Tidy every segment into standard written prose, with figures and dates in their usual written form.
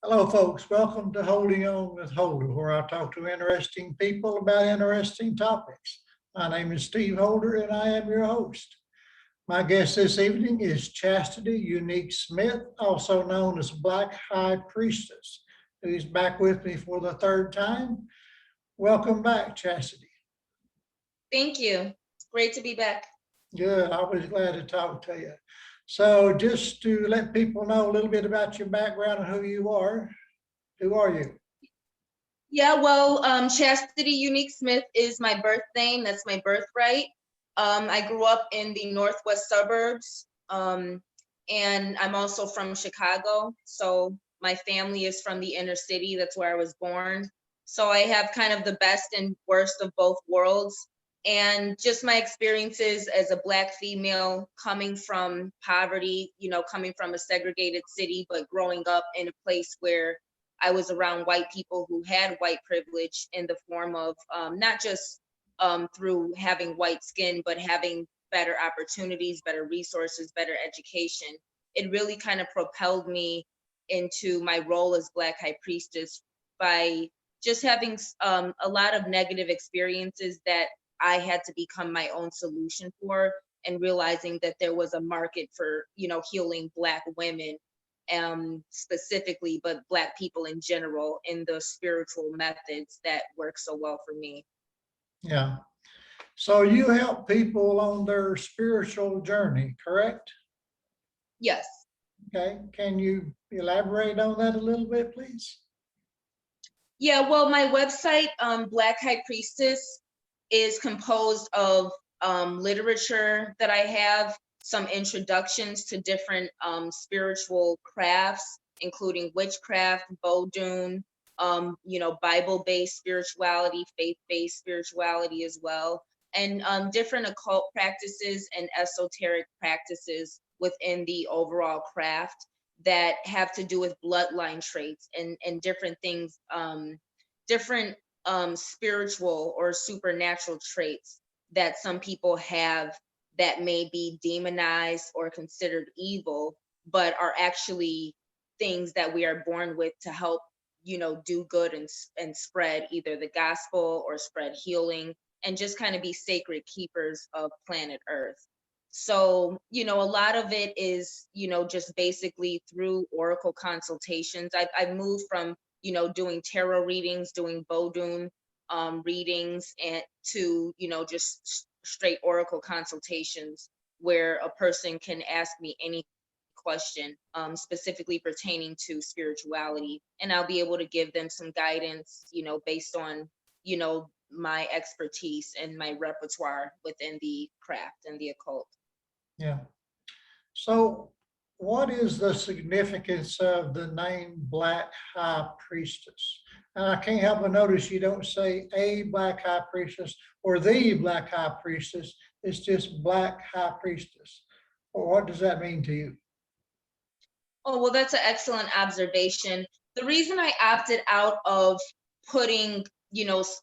Hello, folks. Welcome to Holding On with Holder, where I talk to interesting people about interesting topics. My name is Steve Holder, and I am your host. My guest this evening is Chastity Unique Smith, also known as Black High Priestess, who's back with me for the third time. Welcome back, Chastity. Thank you. It's great to be back. Good. I was glad to talk to you. So, just to let people know a little bit about your background and who you are, who are you? Yeah, well, Chastity Unique Smith is my birth name. That's my birthright. I grew up in the northwest suburbs, and I'm also from Chicago. So my family is from the inner city. That's where I was born. So I have kind of the best and worst of both worlds. And just my experiences as a Black female coming from poverty, coming from a segregated city, but growing up in a place where I was around white people who had white privilege in the form of not just through having white skin, but having better opportunities, better resources, better education. It really kind of propelled me into my role as Black High Priestess by just having a lot of negative experiences that I had to become my own solution for, and realizing that there was a market for, healing Black women specifically, but Black people in general, in the spiritual methods that work so well for me. Yeah. So you help people on their spiritual journey, correct? Yes. Okay. Can you elaborate on that a little bit, please? Yeah, well, my website, Black High Priestess, is composed of literature that I have, some introductions to different spiritual crafts, including witchcraft, Vodun, Bible-based spirituality, faith-based spirituality as well, and different occult practices and esoteric practices within the overall craft that have to do with bloodline traits and different things, different spiritual or supernatural traits that some people have that may be demonized or considered evil, but are actually things that we are born with to help, do good and spread either the gospel or spread healing and just kind of be sacred keepers of planet Earth. So, a lot of it is, just basically through oracle consultations. I've moved from, doing tarot readings, doing Vodun readings, and to, just straight oracle consultations where a person can ask me any question specifically pertaining to spirituality, and I'll be able to give them some guidance, based on, my expertise and my repertoire within the craft and the occult. Yeah. So what is the significance of the name Black High Priestess? And I can't help but notice you don't say a Black High Priestess or the Black High Priestess. It's just Black High Priestess. Well, what does that mean to you? Oh, well, that's an excellent observation. The reason I opted out of putting,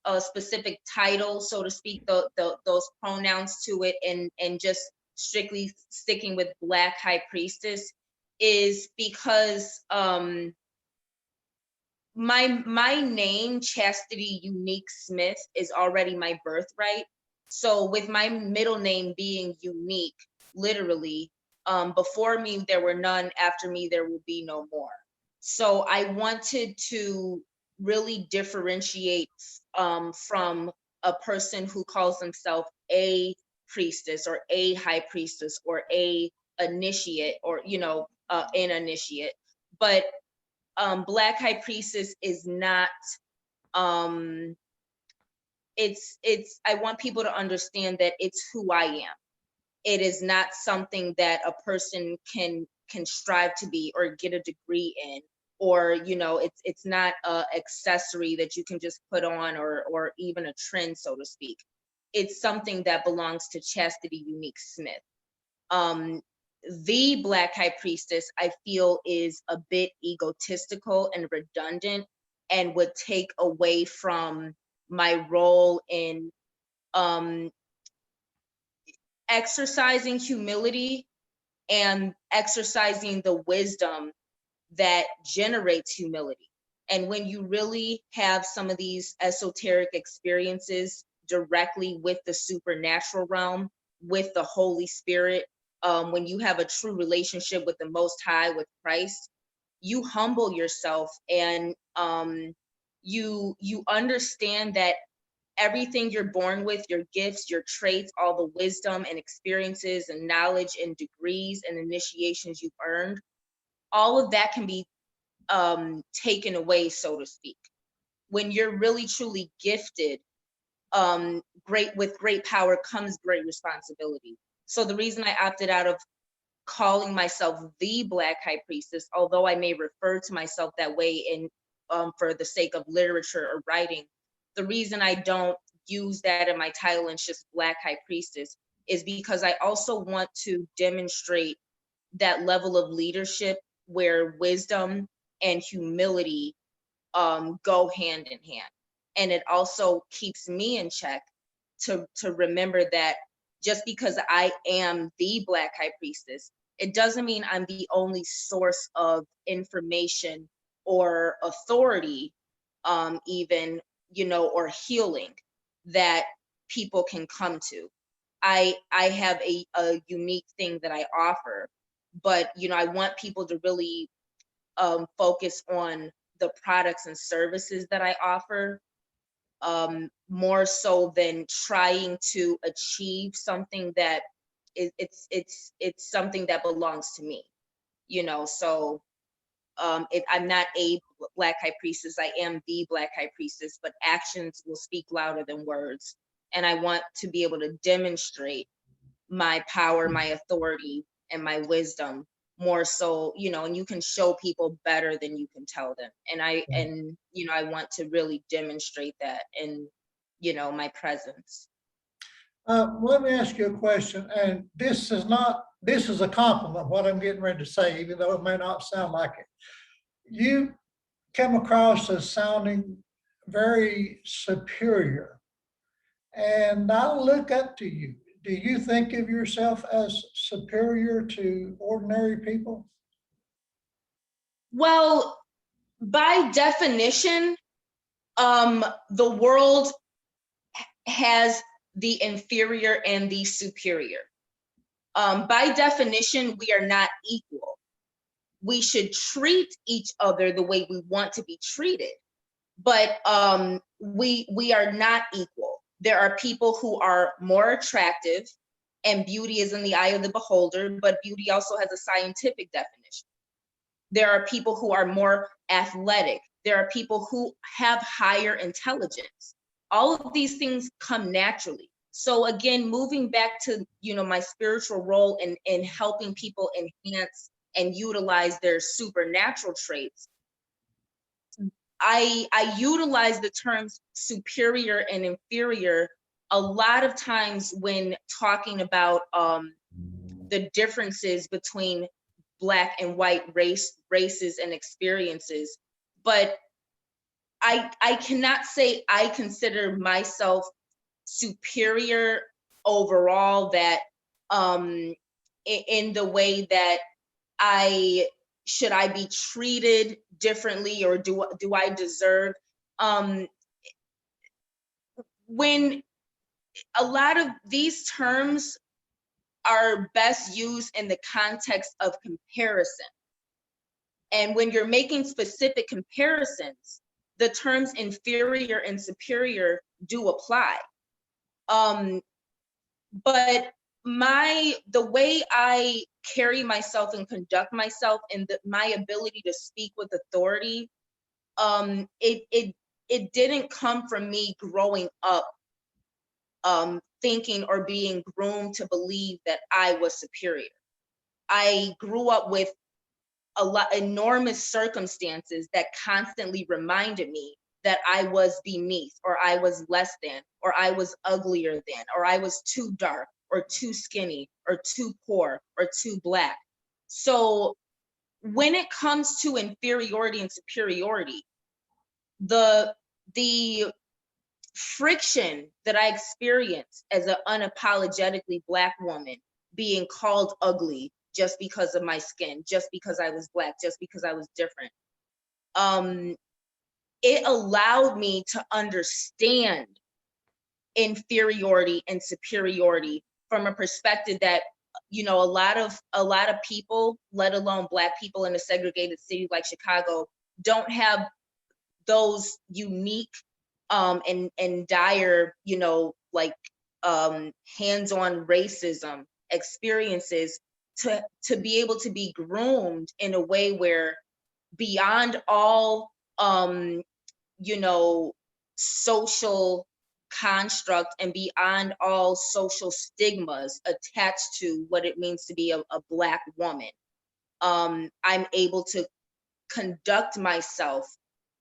a specific title, so to speak, those pronouns to it, and just strictly sticking with Black High Priestess, is because my name, Chastity Unique Smith, is already my birthright. So with my middle name being unique, literally, before me there were none, after me there will be no more. So I wanted to really differentiate from a person who calls himself a priestess or a high priestess or a initiate, or an initiate. But Black High Priestess is not, um it's I want people to understand that it's who I am. It is not something that a person can strive to be or get a degree in, or it's not a accessory that you can just put on, or even a trend, so to speak. It's something that belongs to Chastity Unique Smith. The Black High Priestess, I feel, is a bit egotistical and redundant, and would take away from my role in exercising humility and exercising the wisdom that generates humility. And when you really have some of these esoteric experiences directly with the supernatural realm, with the Holy Spirit, when you have a true relationship with the Most High, with Christ, you humble yourself, and you understand that everything you're born with, your gifts, your traits, all the wisdom and experiences and knowledge and degrees and initiations you've earned, all of that can be taken away, so to speak. When you're really truly gifted, great power comes great responsibility. So the reason I opted out of calling myself the Black High Priestess, although I may refer to myself that way in for the sake of literature or writing, the reason I don't use that in my title and it's just Black High Priestess is because I also want to demonstrate that level of leadership where wisdom and humility go hand in hand. And it also keeps me in check to remember that just because I am the Black High Priestess, it doesn't mean I'm the only source of information or authority, even, or healing that people can come to. I have a unique thing that I offer, but I want people to really focus on the products and services that I offer, more so than trying to achieve something that it's something that belongs to me, so if I'm not a Black High Priestess, I am the Black High Priestess, but actions will speak louder than words. And I want to be able to demonstrate my power, my authority, and my wisdom more so, and you can show people better than you can tell them. And I want to really demonstrate that in, my presence. Let me ask you a question, and this is a compliment, what I'm getting ready to say, even though it may not sound like it. You come across as sounding very superior, and I look up to you. Do you think of yourself as superior to ordinary people? Well, by definition, the world has the inferior and the superior. By definition, we are not equal. We should treat each other the way we want to be treated, but we are not equal. There are people who are more attractive, and beauty is in the eye of the beholder, but beauty also has a scientific definition. There are people who are more athletic. There are people who have higher intelligence. All of these things come naturally. So again, moving back to, my spiritual role in helping people enhance and utilize their supernatural traits, I utilize the terms superior and inferior a lot of times when talking about the differences between Black and white races and experiences. But I cannot say I consider myself superior overall, that in the way that I be treated differently, or do I deserve, when a lot of these terms are best used in the context of comparison. And when you're making specific comparisons, the terms inferior and superior do apply. But the way I carry myself and conduct myself, and my ability to speak with authority, it didn't come from me growing up thinking or being groomed to believe that I was superior. I grew up with enormous circumstances that constantly reminded me that I was beneath, or I was less than, or I was uglier than, or I was too dark, or too skinny, or too poor, or too Black. So when it comes to inferiority and superiority, the friction that I experienced as an unapologetically Black woman, being called ugly, just because of my skin, just because I was Black, just because I was different. It allowed me to understand inferiority and superiority from a perspective that, you know, a lot of people, let alone Black people in a segregated city like Chicago, don't have those unique and dire, you know, like hands-on racism experiences to be able to be groomed in a way where beyond all you know, social construct and beyond all social stigmas attached to what it means to be a Black woman, I'm able to conduct myself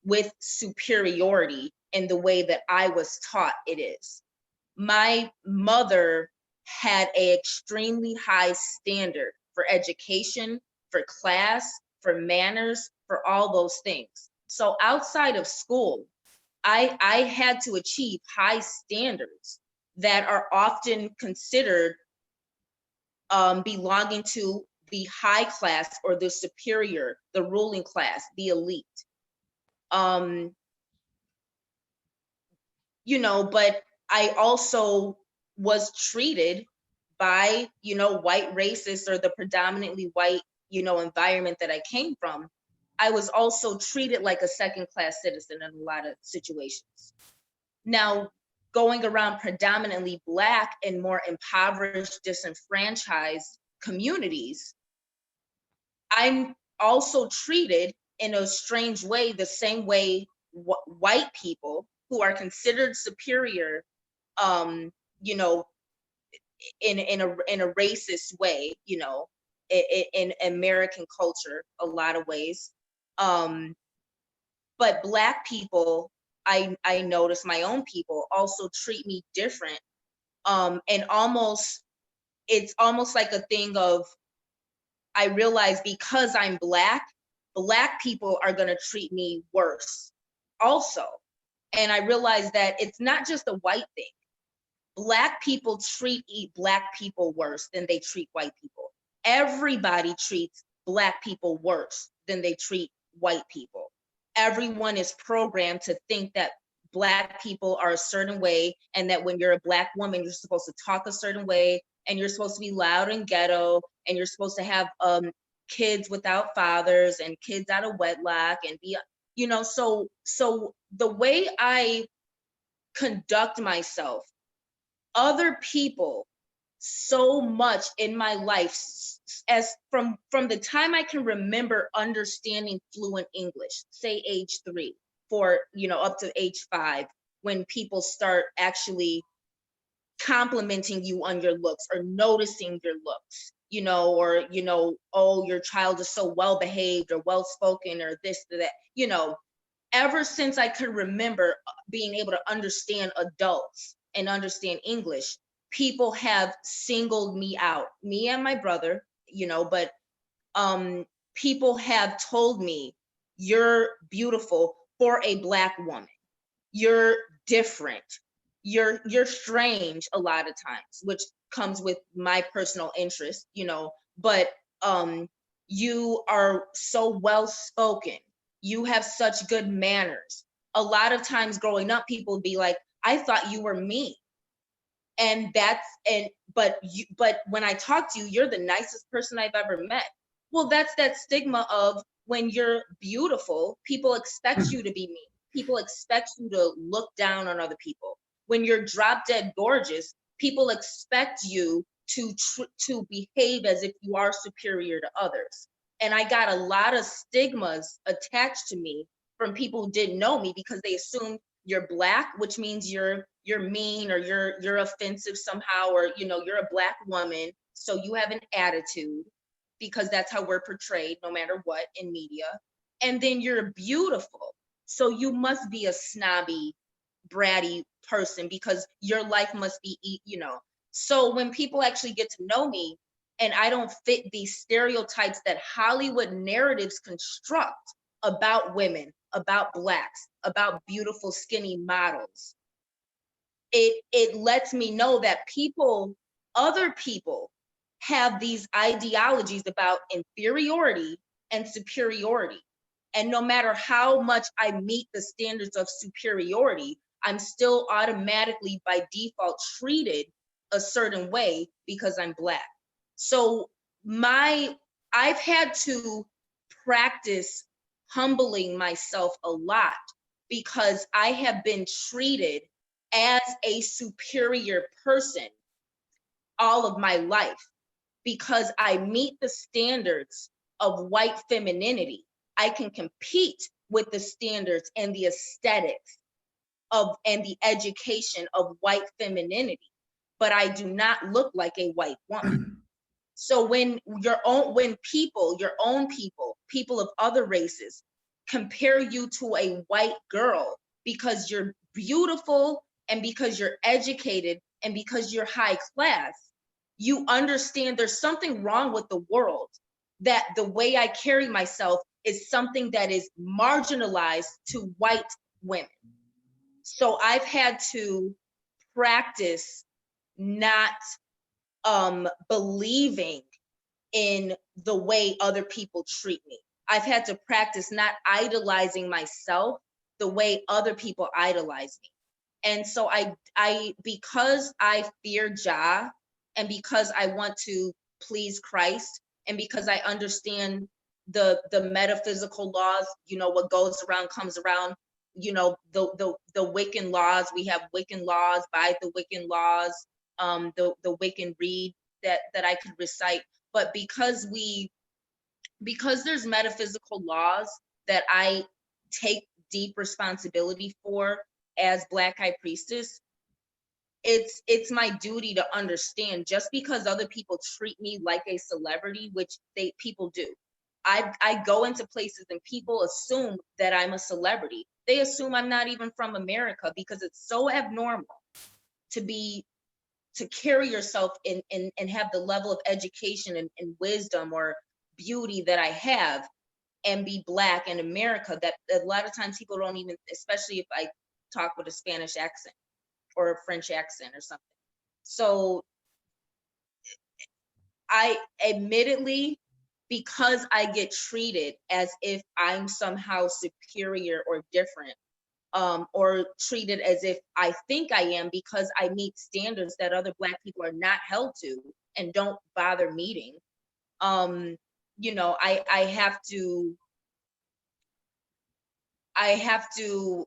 with superiority in the way that I was taught it is. My mother had an extremely high standard for education, for class, for manners, for all those things. So outside of school, I had to achieve high standards that are often considered belonging to the high class or the superior, the ruling class, the elite. You know, but I also was treated by, you know, white racists or the predominantly white, you know, environment that I came from. I was also treated like a second class citizen in a lot of situations. Now, going around predominantly Black and more impoverished, disenfranchised communities, I'm also treated in a strange way, the same way white people who are considered superior, you know, in a racist way, you know, in American culture, a lot of ways. But Black people, I notice my own people also treat me different, and it's almost like a thing of, I realize because I'm Black people are gonna treat me worse also. And I realized that it's not just a white thing. Black people treat Black people worse than they treat white people. Everybody treats Black people worse than they treat white people. Everyone is programmed to think that Black people are a certain way, and that when you're a Black woman, you're supposed to talk a certain way, and you're supposed to be loud and ghetto, and you're supposed to have kids without fathers and kids out of wedlock and be, you know, so the way I conduct myself, other people so much in my life, as from the time I can remember understanding fluent English, say age 3, for, you know, up to age 5, when people start actually complimenting you on your looks or noticing your looks, you know, or, you know, oh, your child is so well behaved or well spoken or this or that, you know. Ever since I could remember being able to understand adults and understand English, people have singled me out, me and my brother, you know, but people have told me, you're beautiful for a Black woman. You're different. You're strange a lot of times, which comes with my personal interest, you know, but you are so well spoken. You have such good manners. A lot of times growing up, people would be like, I thought you were mean. And but when I talk to you, you're the nicest person I've ever met. Well, that's that stigma of, when you're beautiful, people expect you to be mean. People expect you to look down on other people. When you're drop dead gorgeous, people expect you to behave as if you are superior to others. And I got a lot of stigmas attached to me from people who didn't know me, because they assumed you're Black, which means you're mean, or you're offensive somehow, or, you know, you're a Black woman, so you have an attitude, because that's how we're portrayed no matter what in media. And then you're beautiful, so you must be a snobby, bratty person, because your life must be, you know. So when people actually get to know me and I don't fit these stereotypes that Hollywood narratives construct about women, about Blacks, about beautiful skinny models, it lets me know that other people have these ideologies about inferiority and superiority. And no matter how much I meet the standards of superiority, I'm still automatically by default treated a certain way because I'm Black. So I've had to practice humbling myself a lot because I have been treated as a superior person all of my life because I meet the standards of white femininity. I can compete with the standards and the aesthetics of and the education of white femininity, but I do not look like a white woman. So when your own people of other races compare you to a white girl because you're beautiful and because you're educated and because you're high class, you understand there's something wrong with the world, that the way I carry myself is something that is marginalized to white women. So I've had to practice not believing in the way other people treat me. I've had to practice not idolizing myself the way other people idolize me. And so because I fear Jah, and because I want to please Christ, and because I understand the metaphysical laws, what goes around comes around, the Wiccan laws, we have Wiccan laws, by the Wiccan laws, the Wiccan read that I could recite. But because there's metaphysical laws that I take deep responsibility for as Black High Priestess, it's my duty to understand, just because other people treat me like a celebrity, which people do. I go into places and people assume that I'm a celebrity. They assume I'm not even from America, because it's so abnormal to carry yourself and have the level of education and wisdom or beauty that I have and be Black in America, that a lot of times people don't even, especially if I talk with a Spanish accent or a French accent or something. So I admittedly, because I get treated as if I'm somehow superior or different, or treated as if I think I am because I meet standards that other Black people are not held to and don't bother meeting. I have to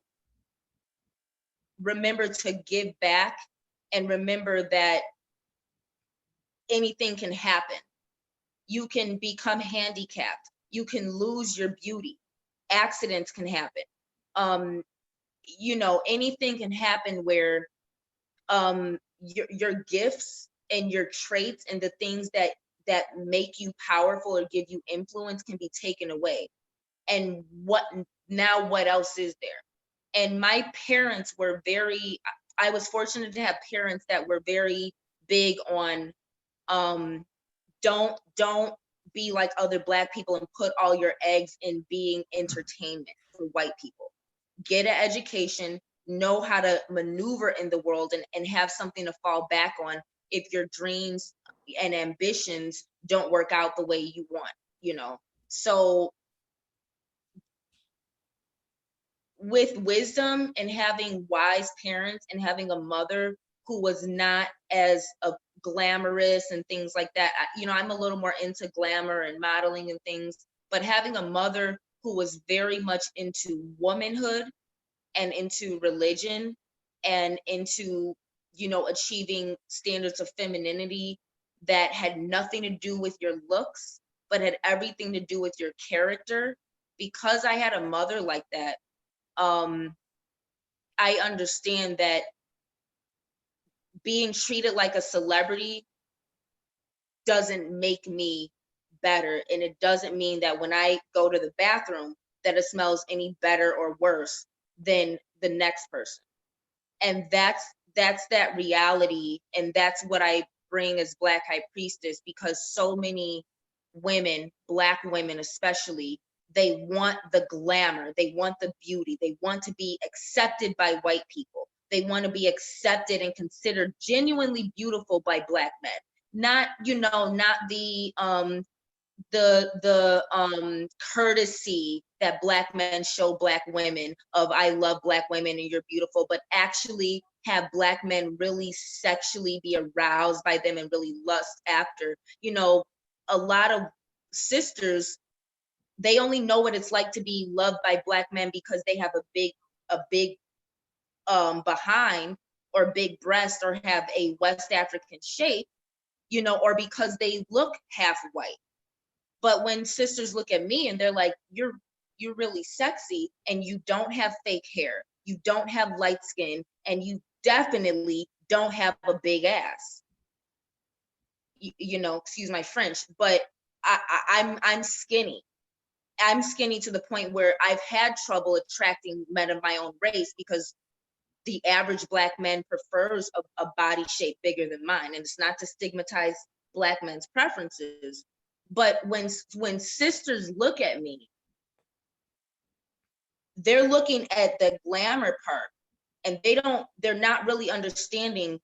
remember to give back and remember that anything can happen. You can become handicapped. You can lose your beauty. Accidents can happen. Anything can happen where your gifts and your traits and the things that make you powerful or give you influence can be taken away. And what else is there? And my parents were I was fortunate to have parents that were very big on don't be like other Black people and put all your eggs in being entertainment for white people. Get an education, know how to maneuver in the world, and have something to fall back on if your dreams and ambitions don't work out the way you want. So with wisdom and having wise parents and having a mother who was not as glamorous and things like that, I'm a little more into glamour and modeling and things, but having a mother who was very much into womanhood and into religion and into achieving standards of femininity that had nothing to do with your looks but had everything to do with your character. Because I had a mother like that, I understand that being treated like a celebrity doesn't make me better, and it doesn't mean that when I go to the bathroom that it smells any better or worse than the next person. And that's that reality, and that's what I bring as Black High Priestess, because so many women, Black women especially, they want the glamour, they want the beauty, they want to be accepted by white people, they want to be accepted and considered genuinely beautiful by Black men. not, you know, not the courtesy that Black men show Black women of I love Black women and you're beautiful, but actually have Black men really sexually be aroused by them and really lust after. You know, a lot of sisters, they only know what it's like to be loved by Black men because they have a big behind or big breast or have a West African shape, you know, or because they look half white. But when sisters look at me and they're like, you're really sexy and you don't have fake hair, you don't have light skin, and you definitely don't have a big ass. You know, excuse my French, but I'm skinny. I'm skinny to the point where I've had trouble attracting men of my own race because the average Black man prefers a body shape bigger than mine. And it's not to stigmatize Black men's preferences, but when sisters look at me, they're looking at the glamour part and they're not really understanding.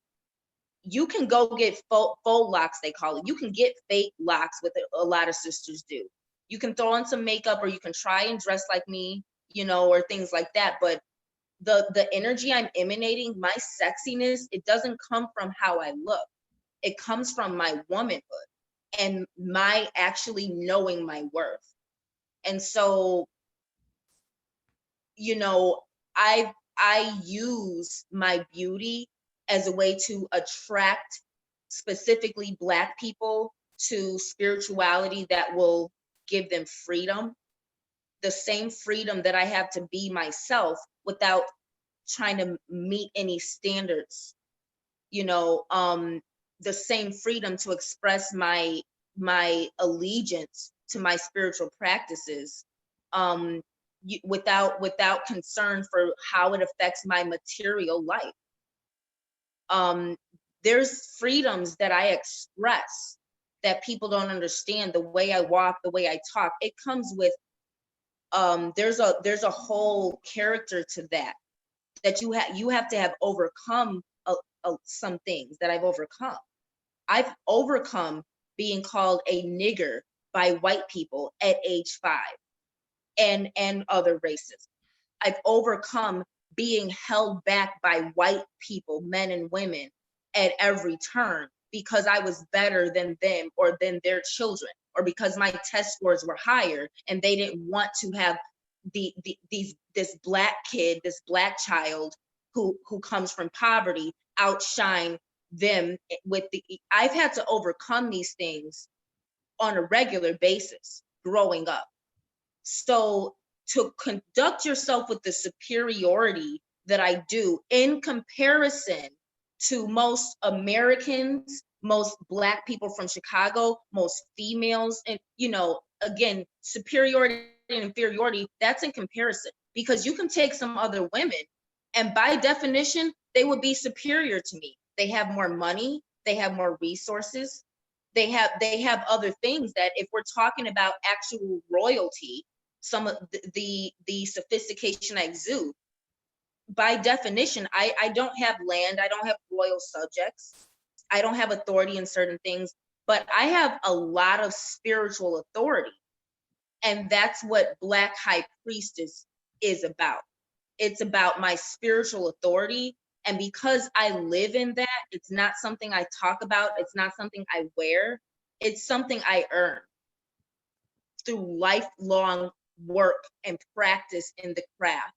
You can go get faux locks, they call it. You can get fake locks, with a lot of sisters do. You can throw on some makeup or you can try and dress like me, you know, or things like that. But the energy I'm emanating, my sexiness, it doesn't come from how I look. It comes from my womanhood and my actually knowing my worth. And so, you know, I use my beauty as a way to attract specifically Black people to spirituality that will give them freedom, the same freedom that I have to be myself without trying to meet any standards, you know, the same freedom to express my allegiance to my spiritual practices, without concern for how it affects my material life. There's freedoms that I express that people don't understand. The way I walk, the way I talk, it comes with there's a whole character to that you have to have overcome some things that I've overcome. I've overcome being called a nigger by white people at age 5 and other races. I've overcome being held back by white people, men and women, at every turn because I was better than them or than their children, or because my test scores were higher and they didn't want to have this Black kid, this Black child who comes from poverty outshine them with the. I've had to overcome these things on a regular basis growing up. So to conduct yourself with the superiority that I do in comparison to most Americans, most Black people from Chicago, most females, and, you know, again, superiority and inferiority, that's in comparison, because you can take some other women and by definition, they would be superior to me. They have more money, they have more resources, they have other things that, if we're talking about actual royalty, some of the sophistication I exude, by definition, I don't have land, I don't have royal subjects, I don't have authority in certain things, but I have a lot of spiritual authority. And that's what Black High Priestess is about. It's about my spiritual authority. And because I live in that, it's not something I talk about, it's not something I wear, it's something I earn through lifelong work and practice in the craft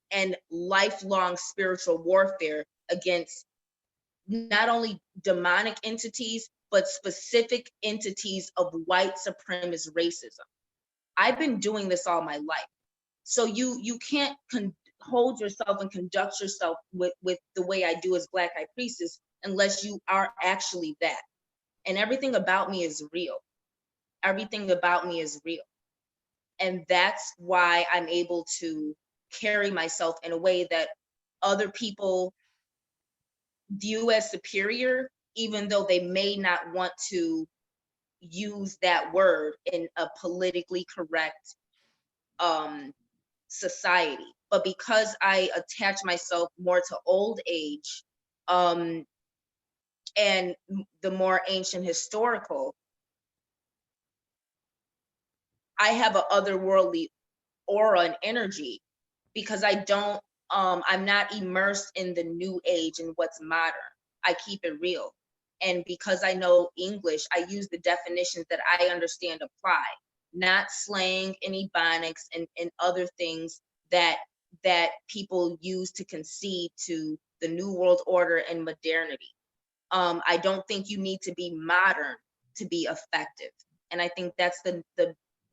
and lifelong spiritual warfare against not only demonic entities, but specific entities of white supremacist racism. I've been doing this all my life. So you can't hold yourself and conduct yourself with the way I do as Black High Priestess unless you are actually that. And everything about me is real. Everything about me is real. And that's why I'm able to carry myself in a way that other people view as superior, even though they may not want to use that word in a politically correct society. But because I attach myself more to old age, and the more ancient historical, I have an otherworldly aura and energy because I'm not immersed in the new age and what's modern. I keep it real. And because I know English, I use the definitions that I understand apply, not slang and ebonics and other things that people use to concede to the new world order and modernity. I don't think you need to be modern to be effective. And I think that's the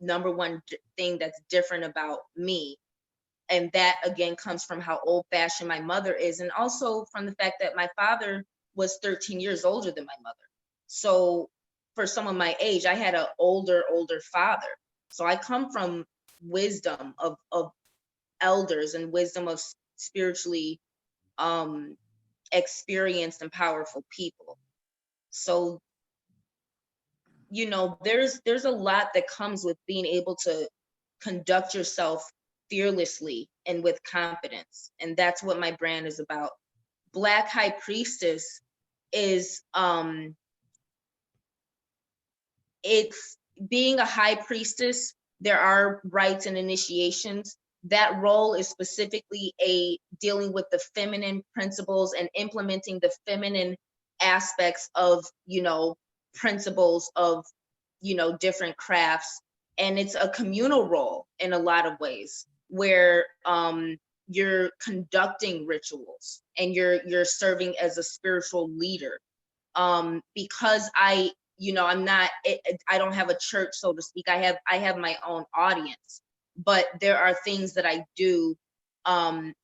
number one thing that's different about me. And that again comes from how old fashioned my mother is, and also from the fact that my father was 13 years older than my mother. So for someone my age, I had an older father. So I come from wisdom of elders and wisdom of spiritually experienced and powerful people. So, you know, there's a lot that comes with being able to conduct yourself fearlessly and with confidence. And that's what my brand is about. Black High Priestess is it's being a high priestess. There are rites and initiations. That role is specifically dealing with the feminine principles and implementing the feminine aspects of, you know, principles of, you know, different crafts. And it's a communal role in a lot of ways where you're conducting rituals and you're serving as a spiritual leader. Because I'm not, I don't have a church, so to speak. I have my own audience, but there are things that I do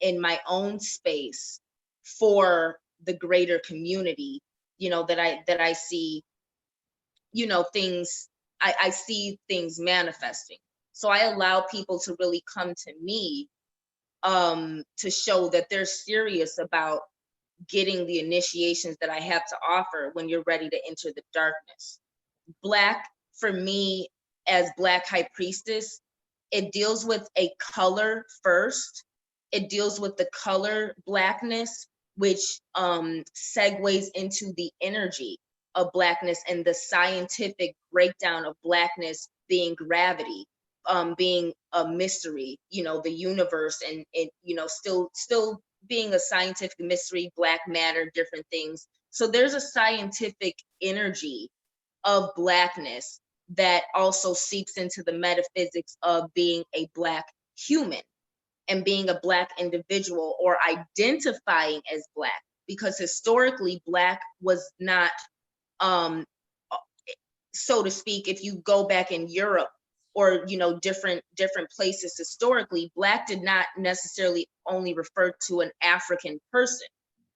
in my own space for the greater community, you know, that I see, you know, things, I see things manifesting. So I allow people to really come to me to show that they're serious about getting the initiations that I have to offer when you're ready to enter the darkness. Black, for me, as Black High Priestess, it deals with a color first. It deals with the color blackness, which segues into the energy of blackness and the scientific breakdown of blackness being gravity, being a mystery, you know, the universe, and you know, still being a scientific mystery, black matter, different things. So there's a scientific energy of blackness that also seeps into the metaphysics of being a Black human and being a Black individual or identifying as Black, because historically Black was not, so to speak, if you go back in Europe or, you know, different places historically, Black did not necessarily only refer to an African person.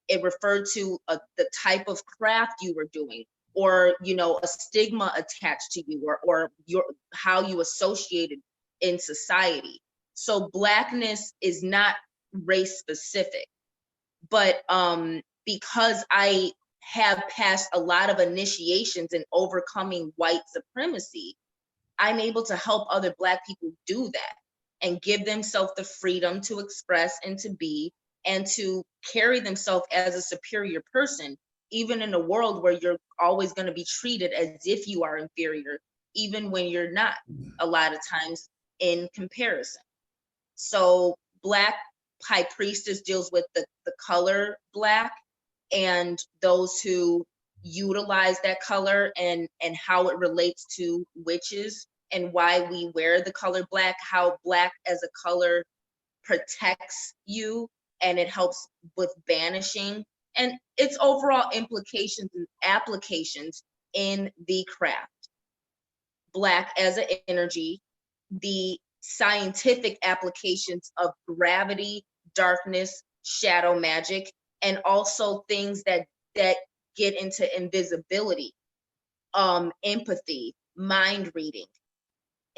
It referred to the type of craft you were doing, or, you know, a stigma attached to you, or how you associated in society. So Blackness is not race specific, but because I have passed a lot of initiations in overcoming white supremacy, I'm able to help other Black people do that and give themselves the freedom to express and to be and to carry themselves as a superior person, even in a world where you're always going to be treated as if you are inferior, even when you're not, a lot of times in comparison. So Black High Priestess deals with the color Black and those who utilize that color and how it relates to witches and why we wear the color Black, how Black as a color protects you and it helps with banishing, and its overall implications and applications in the craft. Black as an energy, the scientific applications of gravity, darkness, shadow magic, and also things that get into invisibility, empathy, mind reading,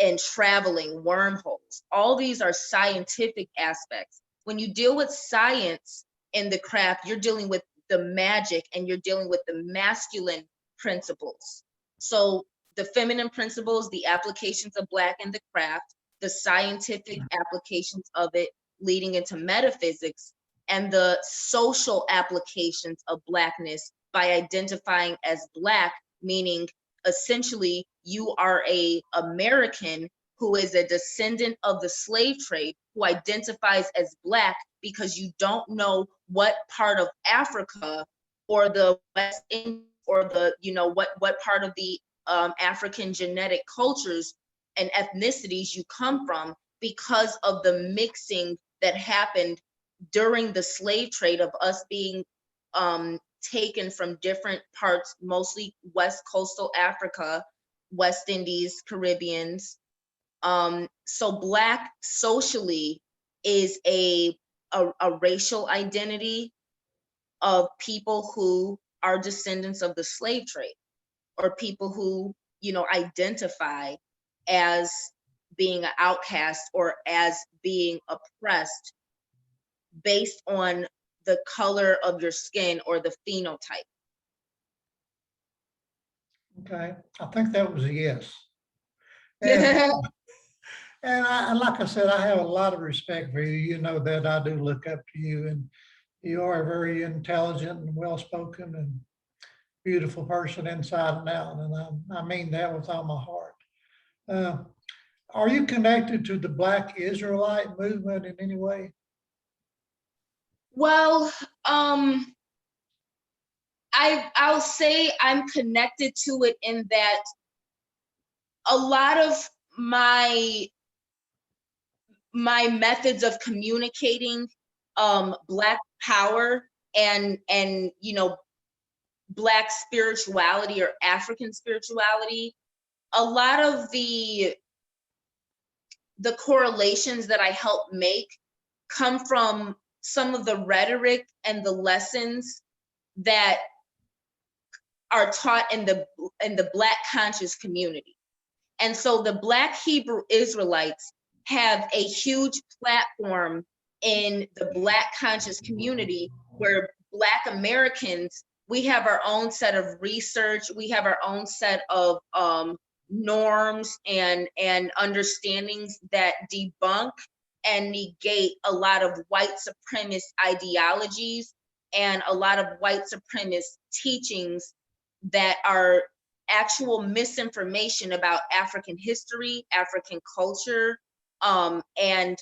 and traveling, wormholes. All these are scientific aspects. When you deal with science in the craft, you're dealing with the magic and you're dealing with the masculine principles. So the feminine principles, the applications of Black in the craft, the scientific applications of it leading into metaphysics, and the social applications of Blackness by identifying as Black, meaning essentially you are a American who is a descendant of the slave trade, who identifies as Black because you don't know what part of Africa or the West Indies or the, what part of the African genetic cultures and ethnicities you come from, because of the mixing that happened during the slave trade of us being taken from different parts, mostly West Coastal Africa, West Indies, Caribbeans. So Black socially is a racial identity of people who are descendants of the slave trade, or people who, identify as being an outcast or as being oppressed based on the color of your skin or the phenotype. Okay, I think that was a yes. And, and like I said, I have a lot of respect for you. You know that I do look up to you, and you are a very intelligent and well-spoken and beautiful person inside and out. And I mean that with all my heart. Are you connected to the Black Israelite movement in any way? Well, I'll say I'm connected to it in that a lot of my methods of communicating Black power and Black spirituality or African spirituality, a lot of the correlations that I help make come from some of the rhetoric and the lessons that are taught in the Black conscious community. And so the Black Hebrew Israelites have a huge platform in the Black conscious community, where Black Americans, we have our own set of research, we have our own set of norms and understandings that debunk and negate a lot of white supremacist ideologies and a lot of white supremacist teachings that are actual misinformation about African history, African culture, and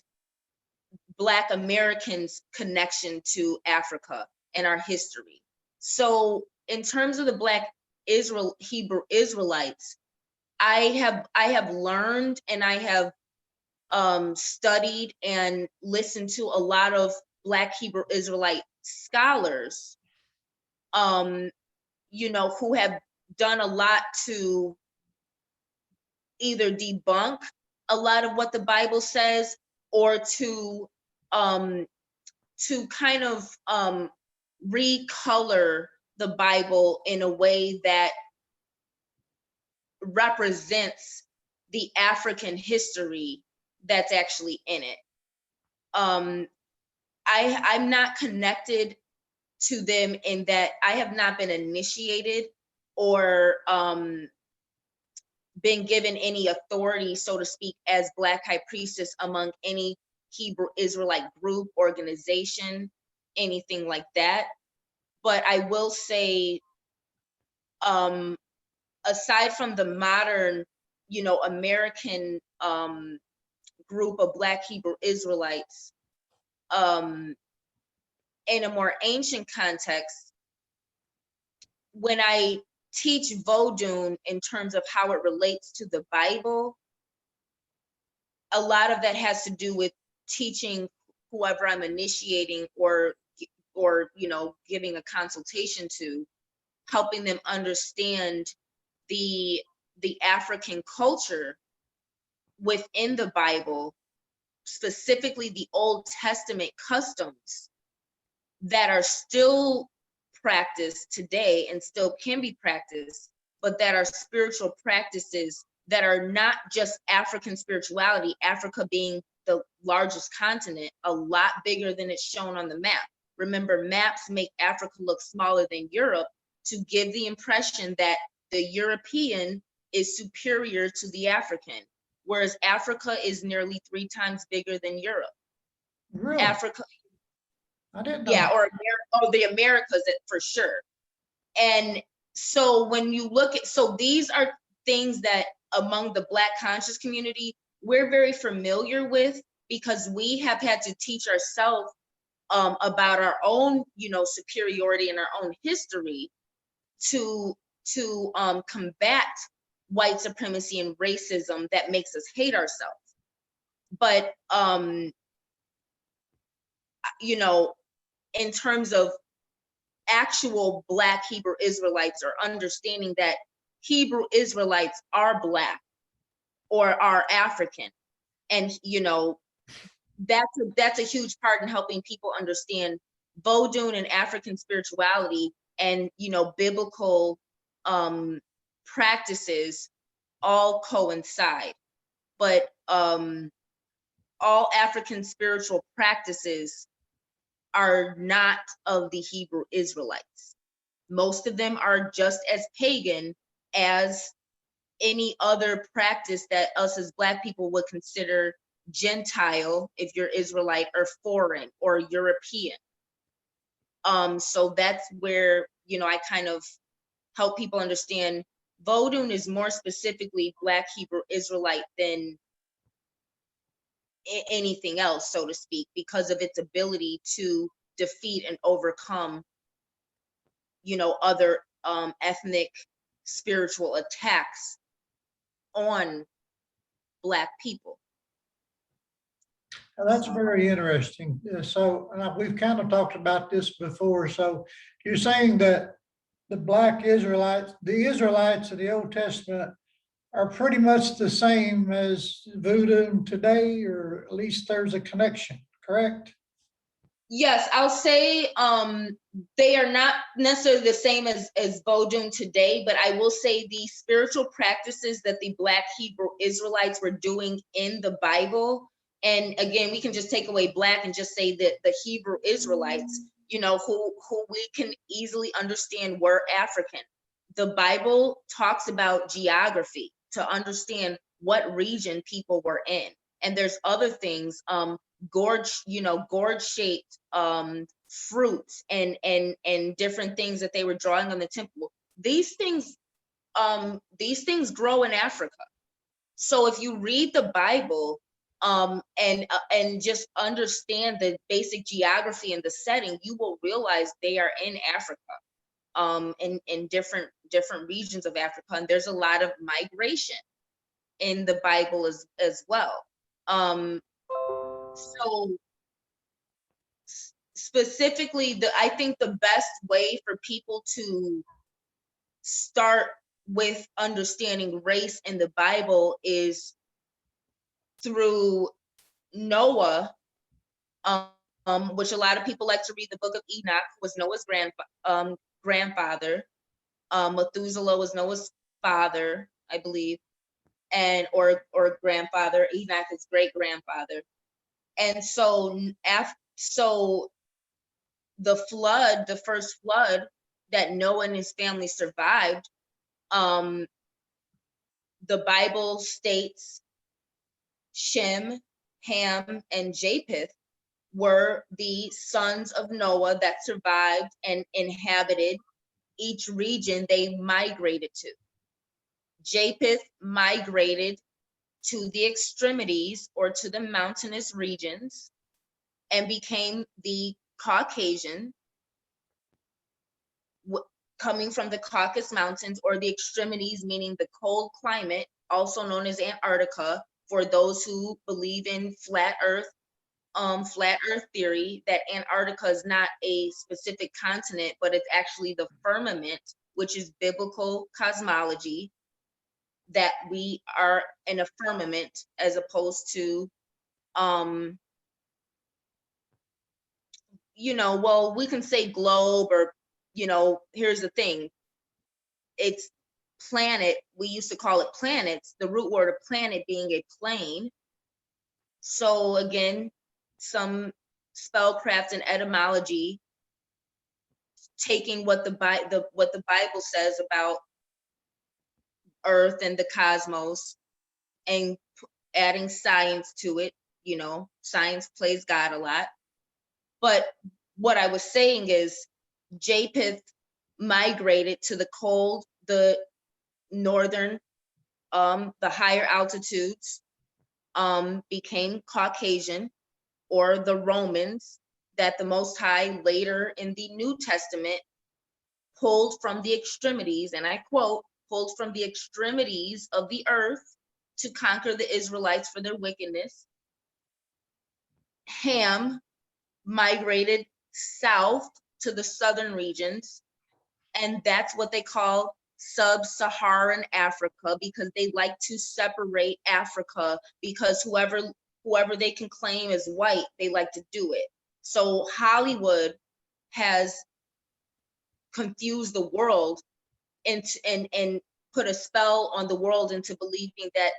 Black Americans' connection to Africa and our history. So in terms of the Black Hebrew Israelites, I have learned and I have studied and listened to a lot of Black Hebrew Israelite scholars, who have done a lot to either debunk a lot of what the Bible says, or to kind of recolor the Bible in a way that represents the African history that's actually in it. I'm not connected to them in that I have not been initiated or been given any authority, so to speak, as Black High Priestess among any Hebrew Israelite group, organization, anything like that. But I will say, aside from the modern, American group of Black Hebrew Israelites, in a more ancient context, when I teach Vodun in terms of how it relates to the Bible, a lot of that has to do with teaching whoever I'm initiating or giving a consultation to, helping them understand the African culture within the Bible, specifically the Old Testament customs that are still practiced today and still can be practiced, but that are spiritual practices that are not just African spirituality, Africa being the largest continent, a lot bigger than it's shown on the map. Remember, maps make Africa look smaller than Europe to give the impression that the European is superior to the African, whereas Africa is nearly 3 times bigger than Europe. Really? Africa, I didn't know. yeah, or the Americas for sure. And so when you look at, so these are things that among the Black conscious community, we're very familiar with, because we have had to teach ourselves about our own, superiority and our own history to combat white supremacy and racism that makes us hate ourselves. But in terms of actual Black Hebrew Israelites, or understanding that Hebrew Israelites are Black or are African, and that's a huge part in helping people understand Vodun and African spirituality, and biblical practices all coincide. But all African spiritual practices are not of the Hebrew Israelites. Most of them are just as pagan as any other practice that us as Black people would consider Gentile, if you're Israelite, or foreign or European. So that's where, I kind of help people understand Vodun is more specifically Black Hebrew Israelite than anything else, so to speak, because of its ability to defeat and overcome, other ethnic spiritual attacks on Black people. Now, that's very interesting. So we've kind of talked about this before. So you're saying that the Israelites of the Old Testament are pretty much the same as voodoo today, or at least there's a connection, correct? Yes, I'll say they are not necessarily the same as Vodun today, but I will say the spiritual practices that the Black Hebrew Israelites were doing in the Bible, and again, we can just take away Black and just say that the Hebrew Israelites, who we can easily understand were African. The Bible talks about geography to understand what region people were in. And there's other things, gourd-shaped fruits and different things that they were drawing on the temple. These things grow in Africa. So if you read the Bible and just understand the basic geography and the setting, you will realize they are in Africa, in different regions of Africa, and there's a lot of migration in the Bible as well. So specifically, I think the best way for people to start with understanding race in the Bible is through Noah, which a lot of people like to read the book of Enoch, who was Noah's grandfather. Methuselah was Noah's father, I believe, and or grandfather. Enoch is great grandfather. And so the flood, the first flood that Noah and his family survived, the Bible states Shem, Ham, and Japheth were the sons of Noah that survived and inhabited each region they migrated to. Japheth migrated to the extremities or to the mountainous regions and became the Caucasian, coming from the Caucasus Mountains, or the extremities, meaning the cold climate, also known as Antarctica, for those who believe in flat earth theory, that Antarctica is not a specific continent, but it's actually the firmament, which is biblical cosmology, that we are in a firmament as opposed to well, we can say globe, or here's the thing, it's planet. We used to call it planets, the root word of planet being a plane. So again, some spellcraft and etymology, taking what the Bible says about Earth and the cosmos and adding science to it. Science plays God a lot. But what I was saying is Japheth migrated to the cold, the northern, the higher altitudes, became Caucasian, or the Romans that the Most High later in the New Testament pulled from the extremities, and I quote, pulled from the extremities of the earth to conquer the Israelites for their wickedness. Ham migrated south to the southern regions, and that's what they call sub-Saharan Africa, because they like to separate Africa, because whoever they can claim as white, they like to do it. So Hollywood has confused the world and put a spell on the world into believing that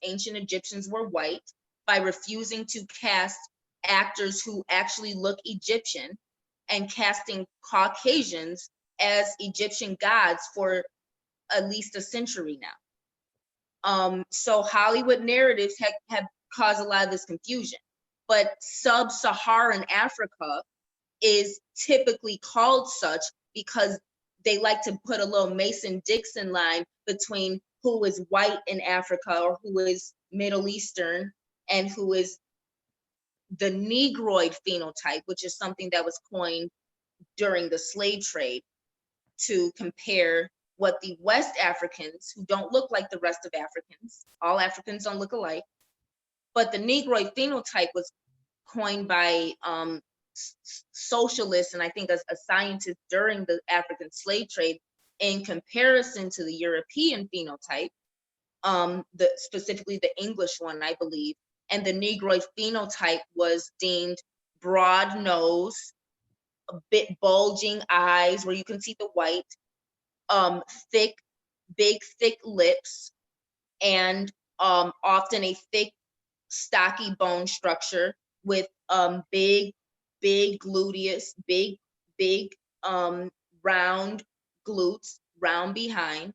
ancient Egyptians were white, by refusing to cast actors who actually look Egyptian and casting Caucasians as Egyptian gods for at least a century now. So Hollywood narratives have caused a lot of this confusion. But sub-Saharan Africa is typically called such because they like to put a little Mason-Dixon line between who is white in Africa, or who is Middle Eastern, and who is the Negroid phenotype, which is something that was coined during the slave trade to compare what the West Africans, who don't look like the rest of Africans, all Africans don't look alike, but the Negroid phenotype was coined by socialists, and I think a scientist during the African slave trade, in comparison to the European phenotype, specifically the English one, I believe. And the Negroid phenotype was deemed broad nose, a bit bulging eyes where you can see the white, big thick lips, and often a thick, stocky bone structure with big gluteus, big round glutes, round behind.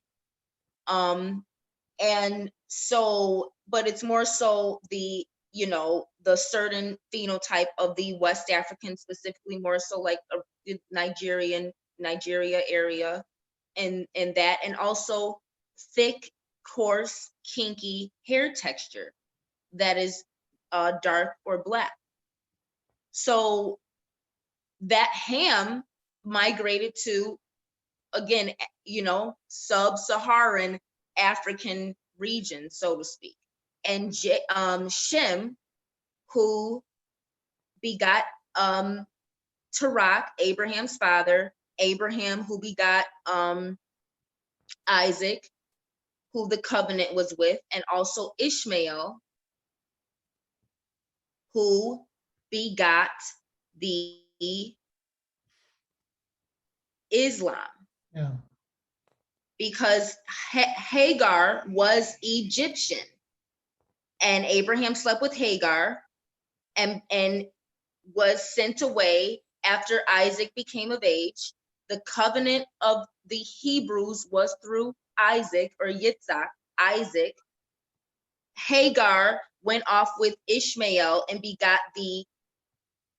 And so, but it's more so the, the certain phenotype of the West African, specifically more so like the Nigeria area, and that, and also thick, coarse, kinky hair texture that is dark or black. So that Ham migrated to, again, sub-Saharan African region, so to speak. And Shem, who begot Terach, Abraham's father, Abraham, who begot Isaac, who the covenant was with, and also Ishmael, who begot the Islam. Yeah. Because Hagar was Egyptian, and Abraham slept with Hagar and was sent away after Isaac became of age. The covenant of the Hebrews was through Isaac, or Yitzhak, Isaac. Hagar went off with Ishmael and begot the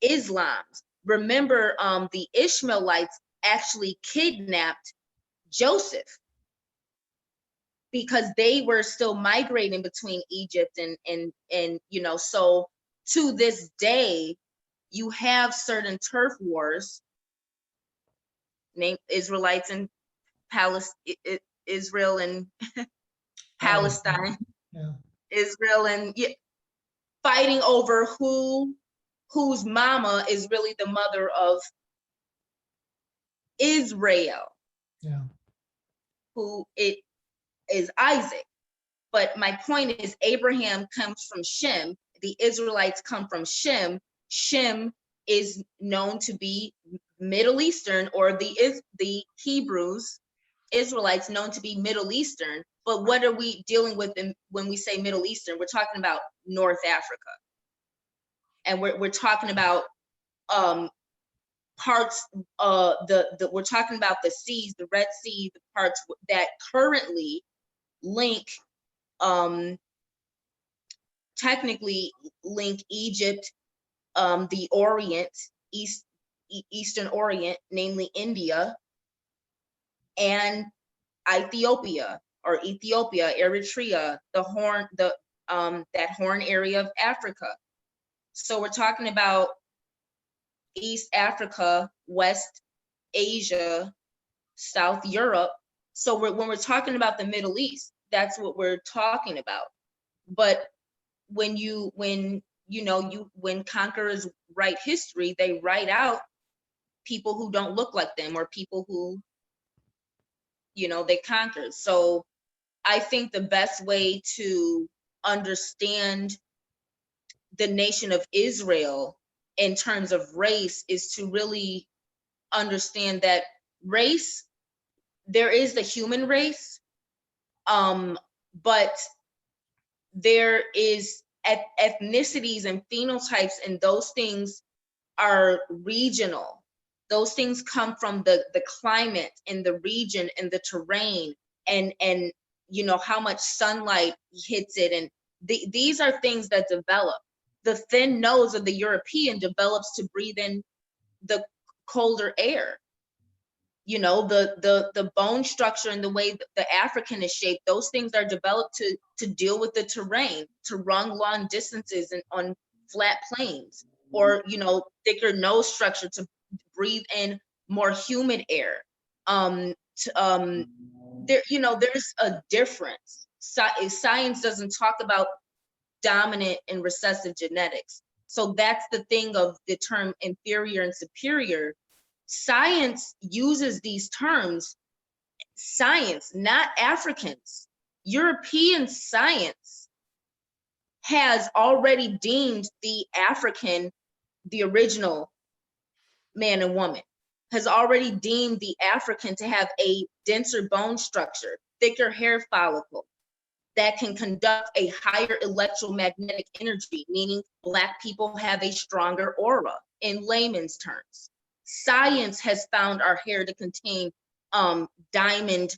Islams. Remember, the Ishmaelites actually kidnapped Joseph, because they were still migrating between Egypt and so to this day, you have certain turf wars, named Israelites and Israel and Palestine, Yeah. Israel and fighting over whose mama is really the mother of Israel. Yeah. Who it is Isaac. But my point is, Abraham comes from Shem. The Israelites come from Shem. Shem is known to be Middle Eastern, or the Hebrews, Israelites, known to be Middle Eastern. But what are we dealing with when we say Middle Eastern? We're talking about North Africa, and we're talking about parts. We're talking about the seas, the Red Sea, the parts that currently link, technically link Egypt, the Orient, Eastern Orient, namely India, and Ethiopia, Eritrea, that Horn area of Africa. So we're talking about East Africa, West Asia, South Europe. So when we're talking about the Middle East, that's what we're talking about. But when conquerors write history, they write out people who don't look like them, or people who, they conquered. So I think the best way to understand the nation of Israel in terms of race is to really understand that race, there is the human race, but there is ethnicities and phenotypes, and those things are regional. Those things come from the climate and the region and the terrain, and how much sunlight hits it, and these are things that develop. The thin nose of the European develops to breathe in the colder air. The bone structure and the way the African is shaped, those things are developed to deal with the terrain, to run long distances and on flat plains, or thicker nose structure to breathe in more humid air. There's a difference. Science doesn't talk about dominant and recessive genetics. So that's the thing of the term inferior and superior. Science uses these terms, science, not Africans. European science has already deemed the African, the original man and woman, has already deemed the African to have a denser bone structure, thicker hair follicle, that can conduct a higher electromagnetic energy, meaning Black people have a stronger aura, in layman's terms. Science has found our hair to contain diamond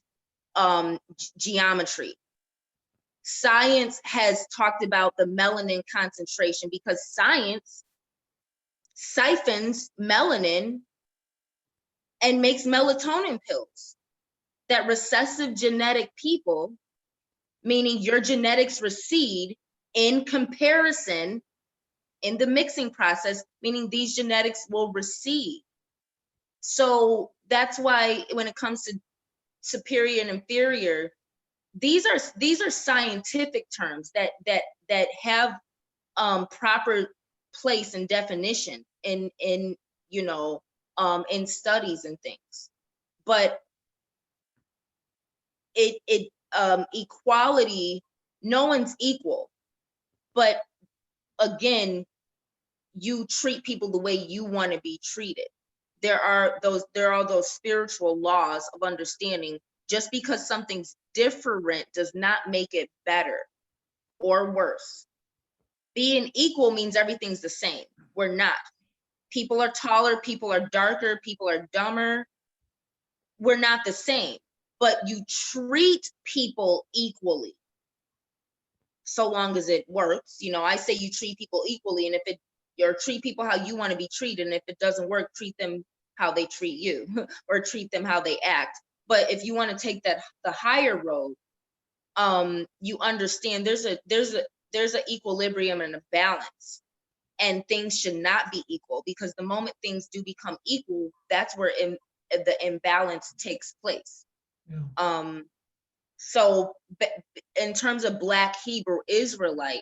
geometry. Science has talked about the melanin concentration, because science siphons melanin and makes melatonin pills. That recessive genetic people, meaning your genetics recede in comparison in the mixing process, meaning these genetics will recede. So that's why when it comes to superior and inferior, these are scientific terms that have proper place and definition in studies and things. But equality, no one's equal, but again, you treat people the way you want to be treated. There are those spiritual laws of understanding. Just because something's different does not make it better or worse. Being equal means everything's the same. We're not. People are taller, people are darker, people are dumber. We're not the same, but you treat people equally so long as it works. I say you treat people equally, and if you treat people how you want to be treated, and if it doesn't work, treat them how they treat you or treat them how they act. But if you want to take the higher road, you understand there's an equilibrium and a balance, and things should not be equal, because the moment things do become equal, that's where the imbalance takes place. Yeah. So in terms of Black Hebrew Israelite,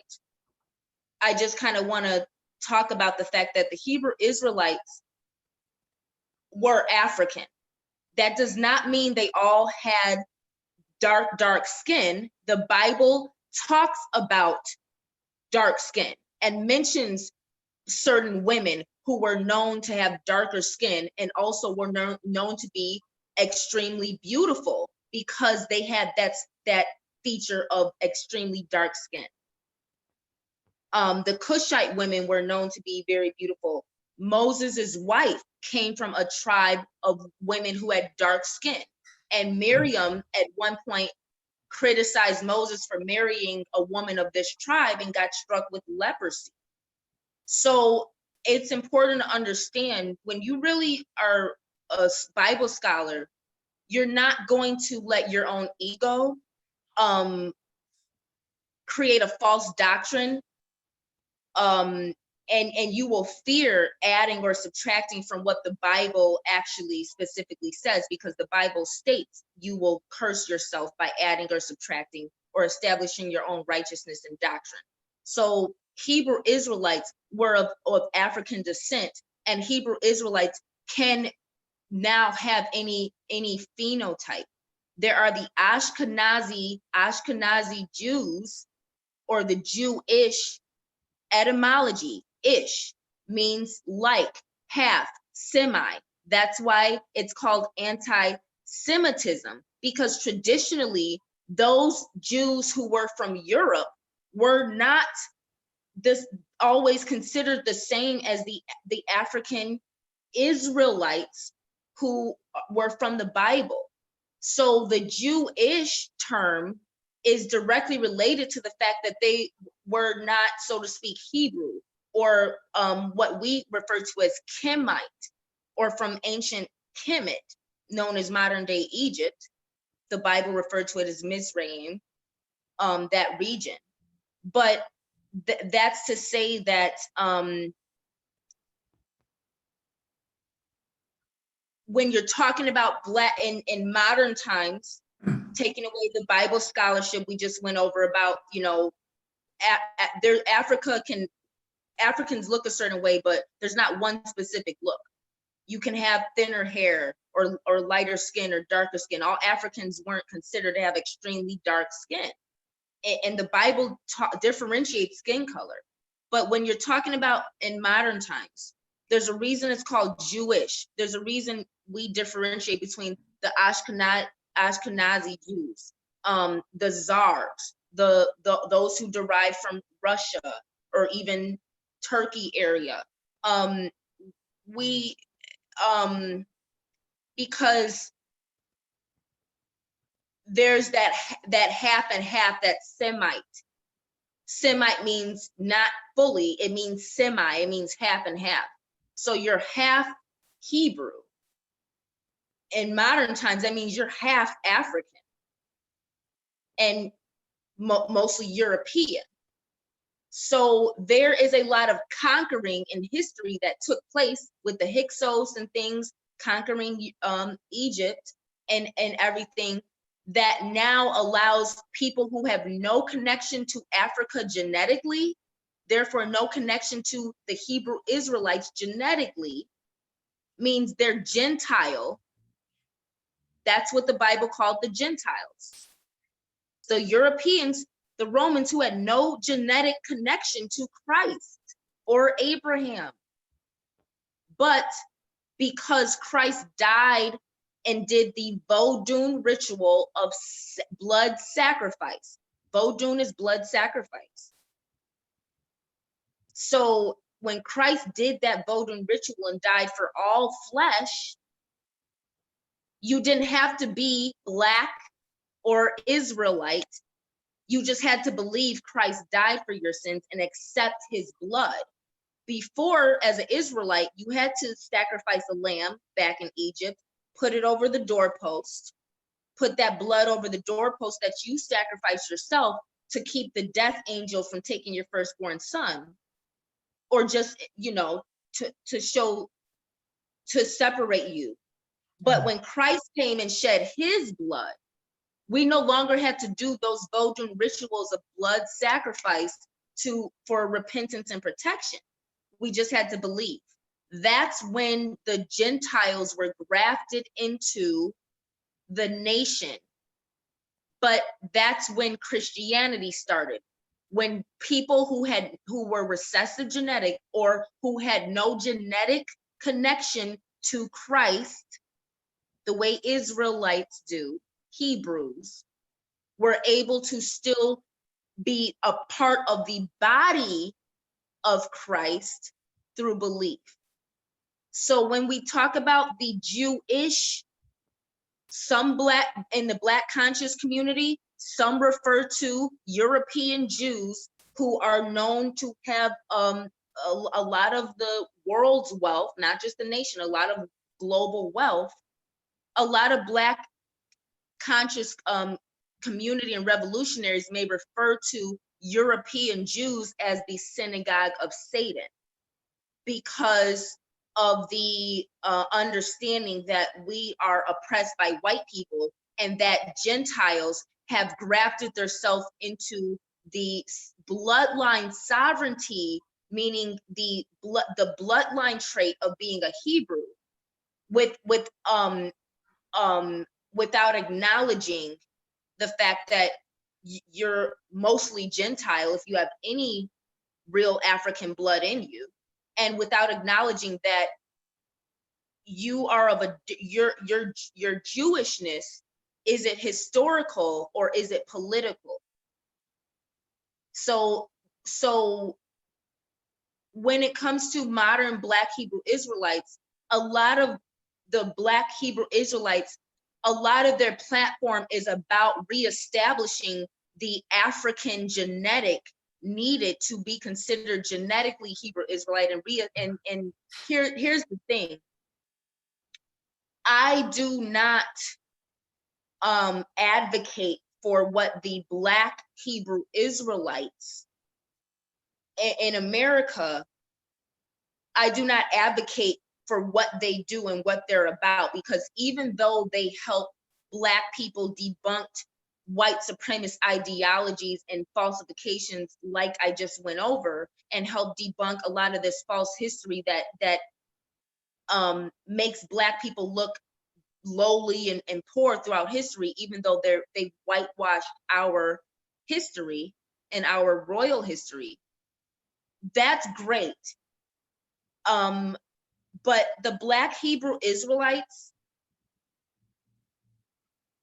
I just kind of want to talk about the fact that the Hebrew Israelites were African. That does not mean they all had dark skin. The Bible talks about dark skin and mentions certain women who were known to have darker skin, and also were known to be extremely beautiful, because they had that feature of extremely dark skin. The Cushite women were known to be very beautiful. Moses's wife came from a tribe of women who had dark skin, and Miriam at one point criticized Moses for marrying a woman of this tribe and got struck with leprosy. So it's important to understand, when you really are a Bible scholar, you're not going to let your own ego create a false doctrine, and you will fear adding or subtracting from what the Bible actually specifically says, because the Bible states you will curse yourself by adding or subtracting or establishing your own righteousness and doctrine. So Hebrew Israelites were of African descent, and Hebrew Israelites can now have any phenotype. There are the Ashkenazi Jews, or the Jewish etymology. Ish means like, half, semi. That's why it's called anti-Semitism, because traditionally those Jews who were from Europe were not always considered the same as the African Israelites who were from the Bible. So the Jewish term is directly related to the fact that they were not, so to speak, Hebrew, or what we refer to as Kemite, or from ancient Kemet, known as modern day Egypt. The Bible referred to it as Mizraim, that region. But that's to say that when you're talking about Black in modern times, taking away the Bible scholarship we just went over about, Africans look a certain way, but there's not one specific look. You can have thinner hair or lighter skin or darker skin. All Africans weren't considered to have extremely dark skin. And the Bible differentiates skin color. But when you're talking about in modern times, there's a reason it's called Jewish. There's a reason we differentiate between the Ashkenazi Jews, the Czars, those who derive from Russia or even Turkey area. Because there's that half and half, that Semite. Semite means not fully, it means semi, it means half and half. So you're half Hebrew. In modern times, that means you're half African and mostly European. So there is a lot of conquering in history that took place with the Hyksos and things, conquering Egypt and everything, that now allows people who have no connection to Africa genetically, therefore no connection to the Hebrew Israelites genetically, means they're Gentile. That's what the Bible called the Gentiles. The Europeans, the Romans, who had no genetic connection to Christ or Abraham. But because Christ died and did the Vodun ritual of blood sacrifice. Vodun is blood sacrifice. So when Christ did that Vodun ritual and died for all flesh, you didn't have to be Black or Israelite. You just had to believe Christ died for your sins and accept his blood. Before, as an Israelite, you had to sacrifice a lamb back in Egypt, put it over the doorpost, put that blood over the doorpost that you sacrificed yourself to keep the death angel from taking your firstborn son, or just, to separate you. But when Christ came and shed his blood, we no longer had to do those Vodun rituals of blood sacrifice for repentance and protection. We just had to believe. That's when the Gentiles were grafted into the nation. But that's when Christianity started. When people who were recessive genetic, or who had no genetic connection to Christ, the way Israelites do, Hebrews, were able to still be a part of the body of Christ through belief. So when we talk about the Jewish, some in the Black conscious community, some refer to European Jews who are known to have a lot of the world's wealth, not just the nation, a lot of global wealth. A lot of Black conscious community and revolutionaries may refer to European Jews as the synagogue of Satan, because of the understanding that we are oppressed by white people and that Gentiles have grafted themselves into the bloodline sovereignty, meaning the bloodline trait of being a Hebrew, without acknowledging the fact that you're mostly Gentile if you have any real African blood in you, and without acknowledging that you are of your Jewishness, is it historical or is it political? So when it comes to modern Black Hebrew Israelites, a lot of the Black Hebrew Israelites, a lot of their platform is about reestablishing the African genetic needed to be considered genetically Hebrew Israelite. And here's the thing. I do not advocate for what the Black Hebrew Israelites in America, I do not advocate for what they do and what they're about, because even though they help Black people debunk white supremacist ideologies and falsifications like I just went over, and help debunk a lot of this false history that makes Black people look lowly and poor throughout history, even though they've whitewashed our history and our royal history. That's great. But the Black Hebrew Israelites,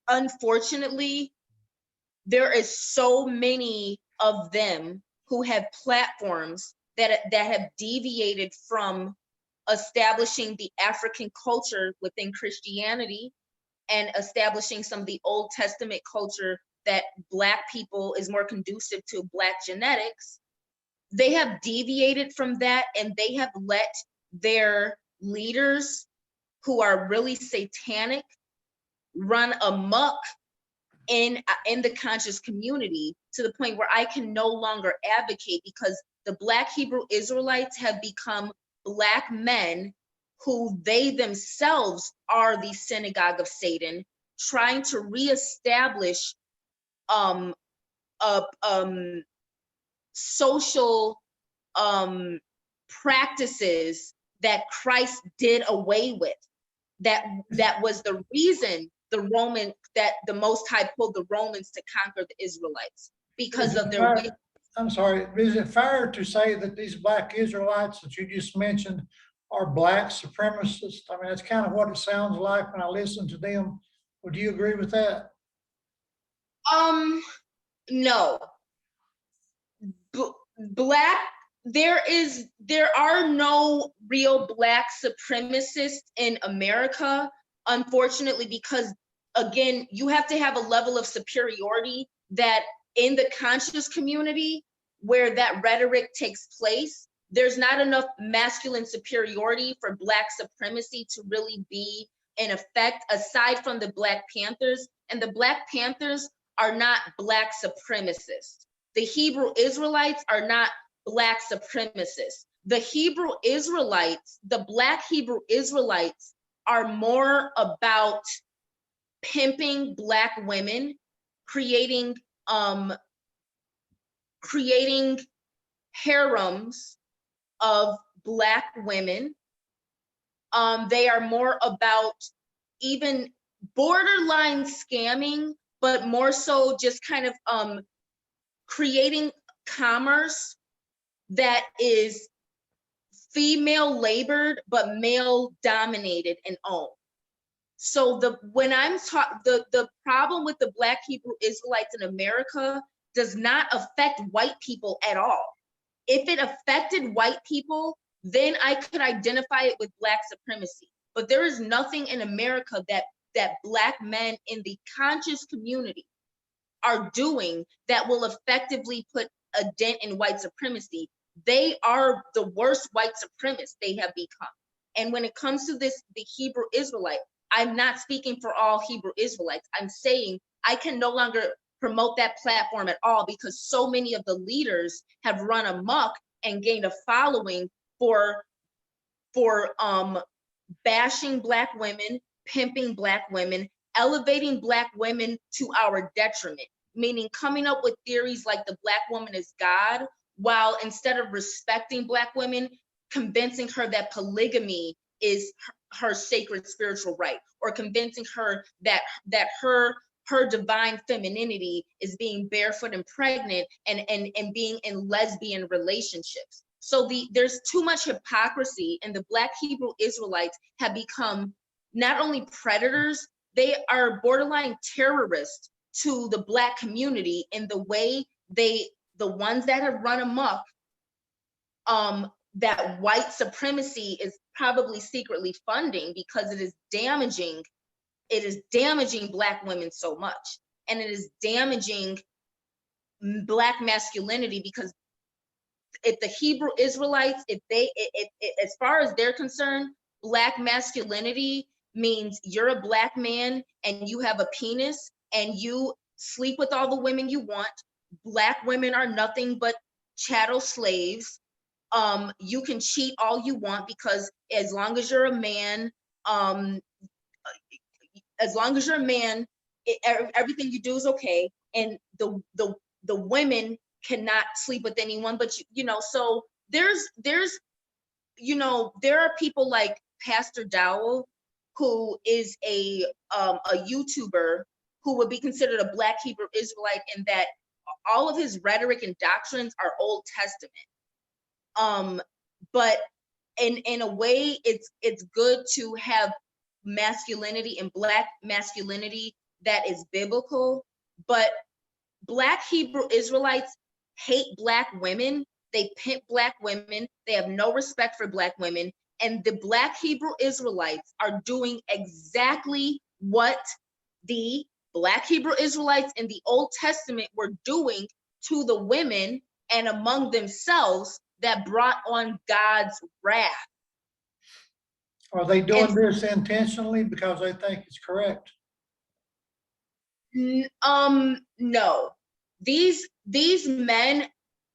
unfortunately, there is so many of them who have platforms that have deviated from establishing the African culture within Christianity and establishing some of the Old Testament culture that Black people is more conducive to Black genetics. They have deviated from that, and they have let their leaders who are really satanic run amok in the conscious community, to the point where I can no longer advocate, because the Black Hebrew Israelites have become Black men who they themselves are the synagogue of Satan, trying to reestablish social practices that Christ did away with. That was the reason the Most High pulled the Romans to conquer the Israelites, because of their way. I'm sorry, is it fair to say that these Black Israelites that you just mentioned are Black supremacists? I mean, that's kind of what it sounds like when I listen to them. Would you agree with that? No. Black, there are no real Black supremacists in America, unfortunately, because again, you have to have a level of superiority that in the conscious community where that rhetoric takes place, there's not enough masculine superiority for Black supremacy to really be in effect, aside from the Black Panthers. And the Black Panthers are not Black supremacists. The Hebrew Israelites are not Black supremacists. The Hebrew Israelites, the Black Hebrew Israelites, are more about pimping Black women, creating harems of Black women. They are more about even borderline scamming, but more so just kind of creating commerce that is female labored but male dominated and owned. So the problem with the Black Hebrew Israelites in America does not affect white people at all. If it affected white people, then I could identify it with Black supremacy. But there is nothing in America that Black men in the conscious community are doing that will effectively put a dent in white supremacy. They are the worst white supremacists they have become. And when it comes to the Hebrew Israelite, I'm not speaking for all Hebrew Israelites. I'm saying I can no longer promote that platform at all because so many of the leaders have run amok and gained a following for bashing Black women, pimping Black women, elevating Black women to our detriment, meaning coming up with theories like the Black woman is God, while instead of respecting Black women, convincing her that polygamy is her sacred spiritual right, or convincing her that her divine femininity is being barefoot and pregnant and being in lesbian relationships. So there's too much hypocrisy, and the Black Hebrew Israelites have become not only predators, they are borderline terrorists to the Black community in the way the ones that have run amok, that white supremacy is probably secretly funding because it is damaging Black women so much. And it is damaging Black masculinity, because if the Hebrew Israelites, as far as they're concerned, Black masculinity means you're a Black man and you have a penis and you sleep with all the women you want. Black women are nothing but chattel slaves. You can cheat all you want because as long as you're a man, everything you do is okay. And the women cannot sleep with anyone, but so there are people like Pastor Dowell, who is a YouTuber who would be considered a Black Hebrew Israelite, in that all of his rhetoric and doctrines are Old Testament. But in a way, it's good to have masculinity and Black masculinity that is biblical, but Black Hebrew Israelites hate Black women. They pimp Black women. They have no respect for Black women. And the Black Hebrew Israelites are doing exactly what the Black Hebrew Israelites in the Old Testament were doing to the women and among themselves, that brought on God's wrath. Are they doing this intentionally because they think it's correct? No. These men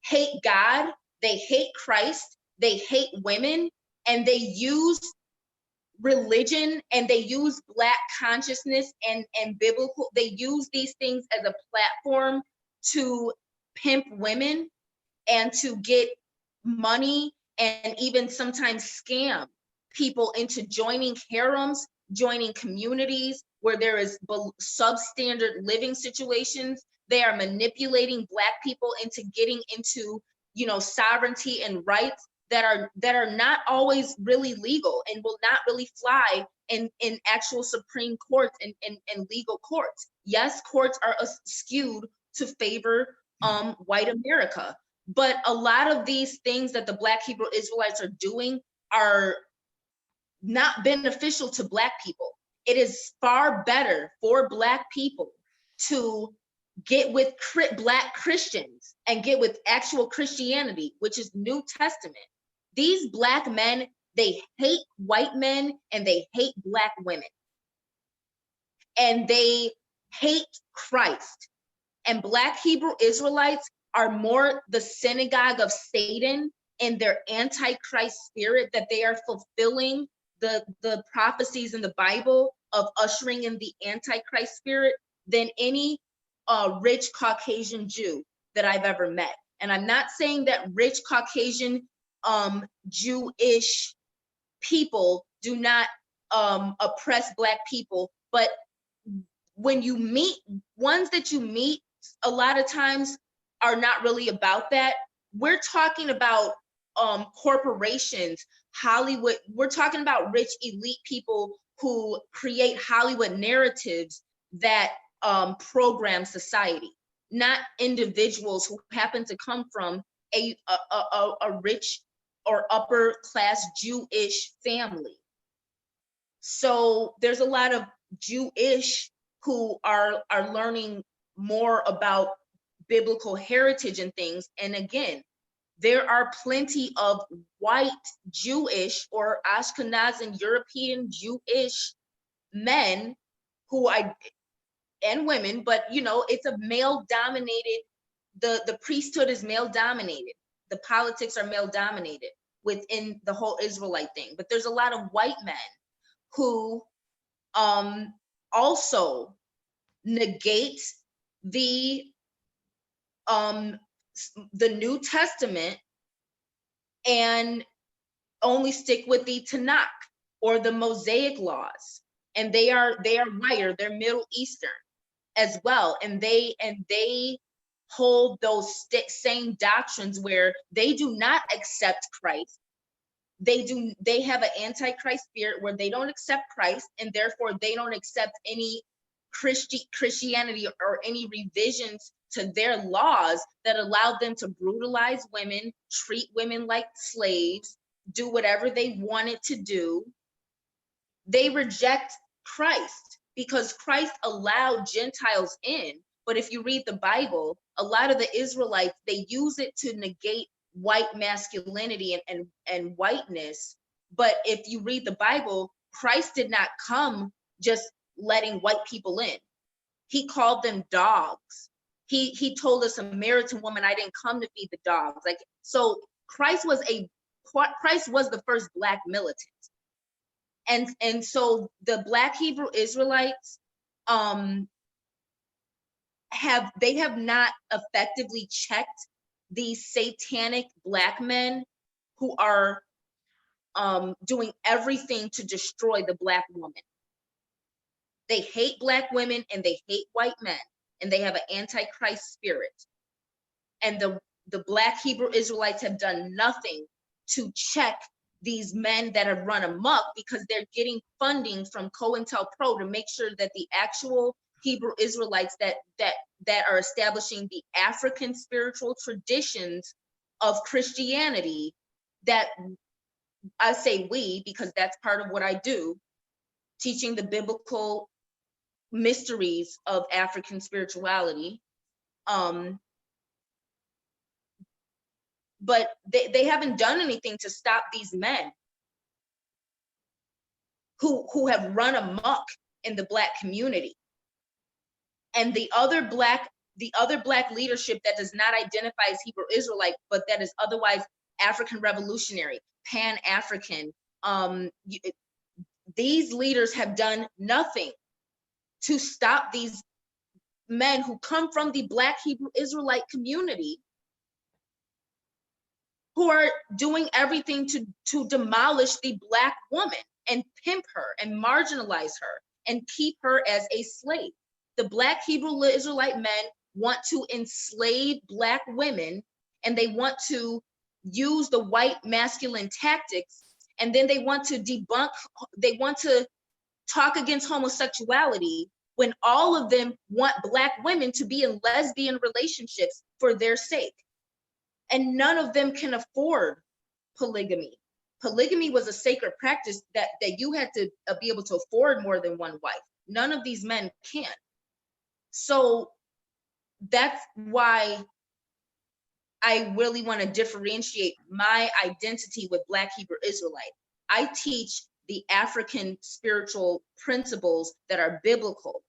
hate God, they hate Christ, they hate women, and they use religion and they use Black consciousness and biblical, they use these things as a platform to pimp women and to get money, and even sometimes scam people into joining harems, joining communities where there is substandard living situations. They are manipulating Black people into getting into, sovereignty and rights that are not always really legal and will not really fly in actual Supreme Courts and legal courts. Yes, courts are skewed to favor white America, but a lot of these things that the Black Hebrew Israelites are doing are not beneficial to Black people. It is far better for Black people to get with Black Christians and get with actual Christianity, which is New Testament. These Black men, they hate white men and they hate Black women. And they hate Christ. And Black Hebrew Israelites are more the synagogue of Satan in their antichrist spirit, that they are fulfilling the prophecies in the Bible of ushering in the antichrist spirit, than any rich Caucasian Jew that I've ever met. And I'm not saying that rich Caucasian Jewish people do not oppress Black people, but when you meet, ones that you meet a lot of times are not really about that. We're talking about corporations, Hollywood. We're talking about rich elite people who create Hollywood narratives that program society, not individuals who happen to come from a rich or upper class Jewish family. So there's a lot of Jewish who are learning more about biblical heritage and things. And again, there are plenty of white Jewish or Ashkenaz and European Jewish men and women, but it's a male dominated, the priesthood is male dominated. The politics are male dominated within the whole Israelite thing. But there's a lot of white men who also negate the New Testament and only stick with the Tanakh or the Mosaic laws. And they are white, or they're Middle Eastern as well. And they hold those same doctrines where they do not accept Christ. They have an antichrist spirit where they don't accept Christ, and therefore they don't accept any Christianity or any revisions to their laws that allow them to brutalize women, treat women like slaves, do whatever they wanted to do. They reject Christ because Christ allowed Gentiles in. But if you read the Bible, a lot of the Israelites, they use it to negate white masculinity and whiteness. But if you read the Bible, Christ did not come just letting white people in. He called them dogs. He told a Samaritan woman, I didn't come to feed the dogs. Like, so Christ was the first Black militant. And so the Black Hebrew Israelites have not effectively checked these satanic Black men who are doing everything to destroy the Black woman. They hate Black women and they hate white men, and they have an antichrist spirit. And the Black Hebrew Israelites have done nothing to check these men that have run amok, because they're getting funding from COINTELPRO to make sure that the actual Hebrew Israelites that are establishing the African spiritual traditions of Christianity, that I say we, because that's part of what I do, teaching the biblical mysteries of African spirituality. But they haven't done anything to stop these men who have run amok in the Black community. And the other Black leadership that does not identify as Hebrew Israelite, but that is otherwise African revolutionary, Pan-African, these leaders have done nothing to stop these men who come from the Black Hebrew Israelite community, who are doing everything to demolish the Black woman and pimp her and marginalize her and keep her as a slave. The Black Hebrew Israelite men want to enslave Black women, and they want to use the white masculine tactics, and then they want to talk against homosexuality, when all of them want Black women to be in lesbian relationships for their sake. And none of them can afford polygamy. Polygamy was a sacred practice that you had to be able to afford more than one wife. None of these men can. So that's why I really want to differentiate my identity with Black Hebrew Israelite. I teach the African spiritual principles that are biblical.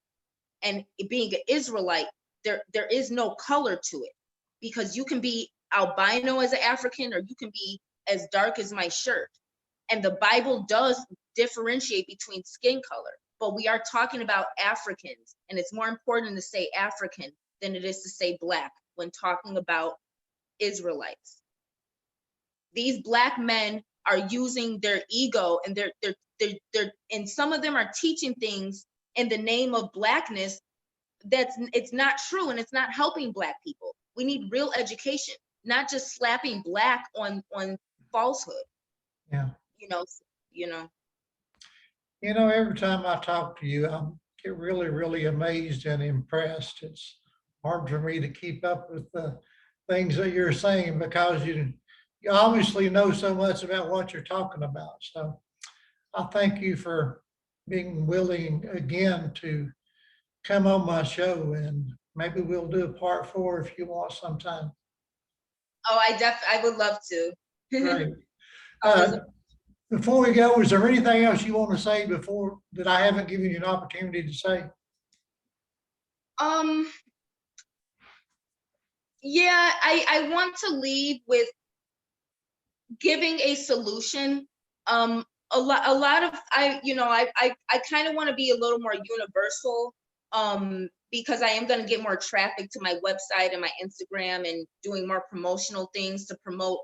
And being an Israelite, there is no color to it, because you can be albino as an African, or you can be as dark as my shirt. And the Bible does differentiate between skin color, but we are talking about Africans, and it's more important to say African than it is to say Black when talking about Israelites. These Black men are using their ego, and they're and some of them are teaching things in the name of Blackness it's not true, and it's not helping Black people. We need real education, not just slapping Black on falsehood. Yeah. You know. Every time I talk to you, I get really, really amazed and impressed. It's hard for me to keep up with the things that you're saying, because you obviously know so much about what you're talking about. So I thank you for being willing again to come on my show, and maybe we'll do a part 4 if you want sometime. Oh, I would love to. Great. Always Before we go, is there anything else you want to say before that I haven't given you an opportunity to say? Yeah, I want to leave with giving a solution. A lot of I kind of want to be a little more universal, because I am going to get more traffic to my website and my Instagram and doing more promotional things to promote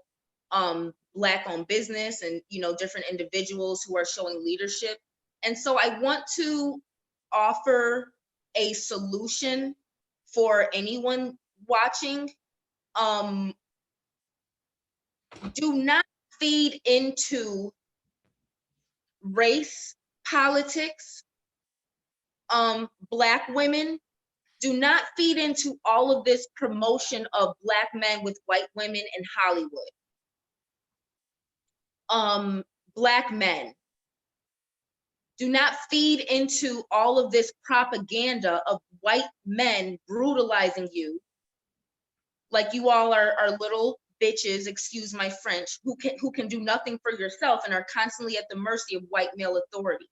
Black owned business and different individuals who are showing leadership. And so I want to offer a solution for anyone watching. Do not feed into race politics. Black women, do not feed into all of this promotion of Black men with white women in Hollywood. Black men, do not feed into all of this propaganda of white men brutalizing you like you all are little bitches, excuse my French, who can do nothing for yourself and are constantly at the mercy of white male authority.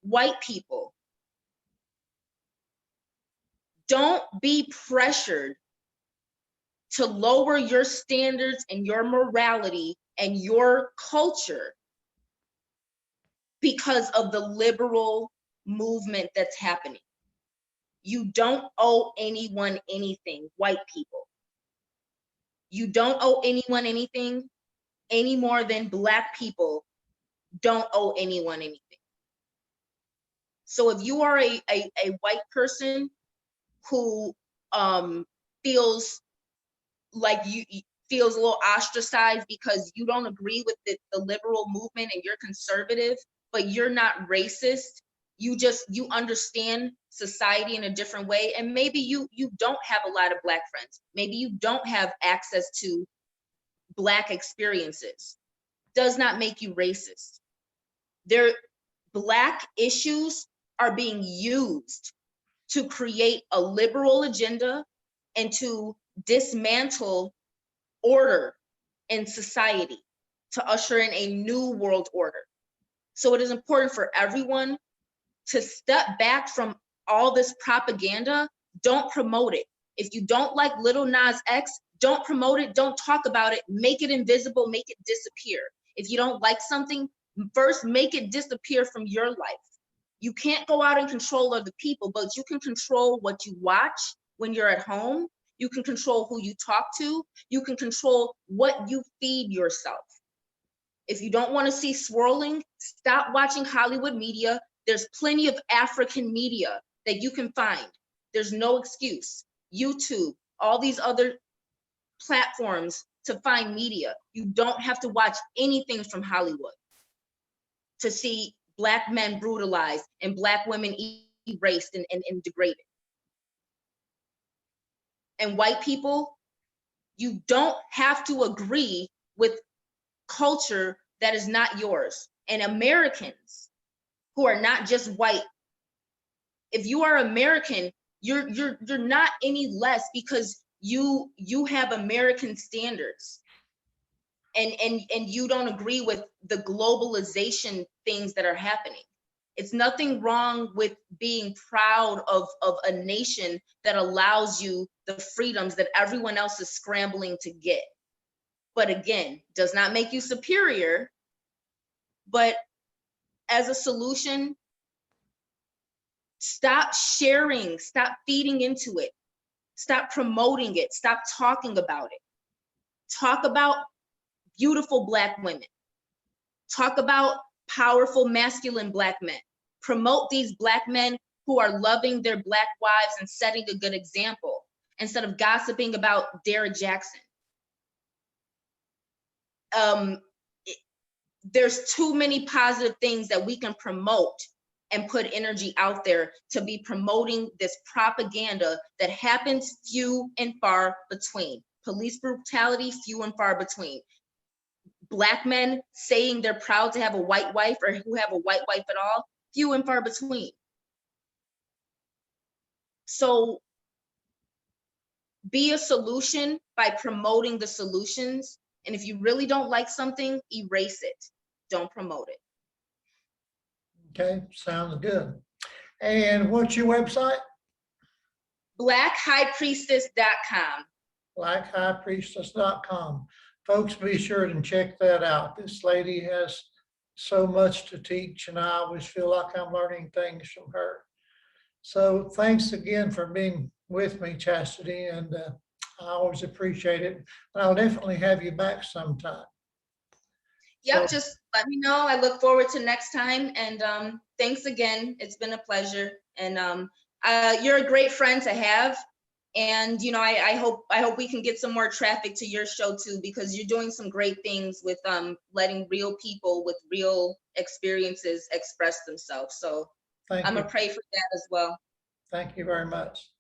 White people, don't be pressured to lower your standards and your morality and your culture because of the liberal movement that's happening. You don't owe anyone anything, white people. You don't owe anyone anything any more than Black people don't owe anyone anything. So if you are a white person who feels like you feels a little ostracized because you don't agree with the liberal movement and you're conservative, but you're not racist, you understand society in a different way, and maybe you don't have a lot of Black friends, maybe you don't have access to Black experiences, does not make you racist. Black issues are being used to create a liberal agenda and to dismantle order in society, to usher in a new world order. So it is important for everyone to step back from all this propaganda. Don't promote it. If you don't like Lil Nas X, don't promote it, don't talk about it, make it invisible, make it disappear. If you don't like something, first make it disappear from your life. You can't go out and control other people, but you can control what you watch when you're at home. You can control who you talk to. You can control what you feed yourself. If you don't want to see swirling, stop watching Hollywood media. There's plenty of African media that you can find. There's no excuse. YouTube, all these other platforms to find media. You don't have to watch anything from Hollywood to see Black men brutalized and Black women erased and degraded. And white people, you don't have to agree with culture that is not yours. And Americans who are not just white, if you are American, you're not any less because you have American standards and you don't agree with the globalization things that are happening. It's nothing wrong with being proud of a nation that allows you the freedoms that everyone else is scrambling to get. But again, does not make you superior, but as a solution, stop sharing, stop feeding into it, stop promoting it, stop talking about it. Talk about beautiful Black women. Talk about powerful masculine Black men. Promote these Black men who are loving their Black wives and setting a good example instead of gossiping about Derrick Jackson. There's too many positive things that we can promote and put energy out there to be promoting this propaganda that happens few and far between. Police brutality, few and far between. Black men saying they're proud to have a white wife or who have a white wife at all, few and far between. So be a solution by promoting the solutions. And if you really don't like something, erase it. don't promote it. Okay, sounds good. And what's your website? BlackHighPriestess.com. blackhighpriestess.com. Folks, be sure and check that out. This lady has so much to teach, and I always feel like I'm learning things from her. So thanks again for being with me, Chastity, and I always appreciate it. And I'll definitely have you back sometime. Yep, So, just let me know. I look forward to next time. And thanks again. It's been a pleasure. And you're a great friend to have. And I hope we can get some more traffic to your show too, because you're doing some great things with letting real people with real experiences express themselves. So I'm gonna pray for that as well. Thank you very much.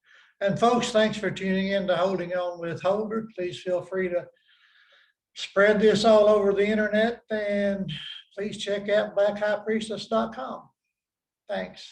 And folks, thanks for tuning in to Holding On with Holder. Please feel free to spread this all over the internet, and please check out blackhighpriestess.com. Thanks.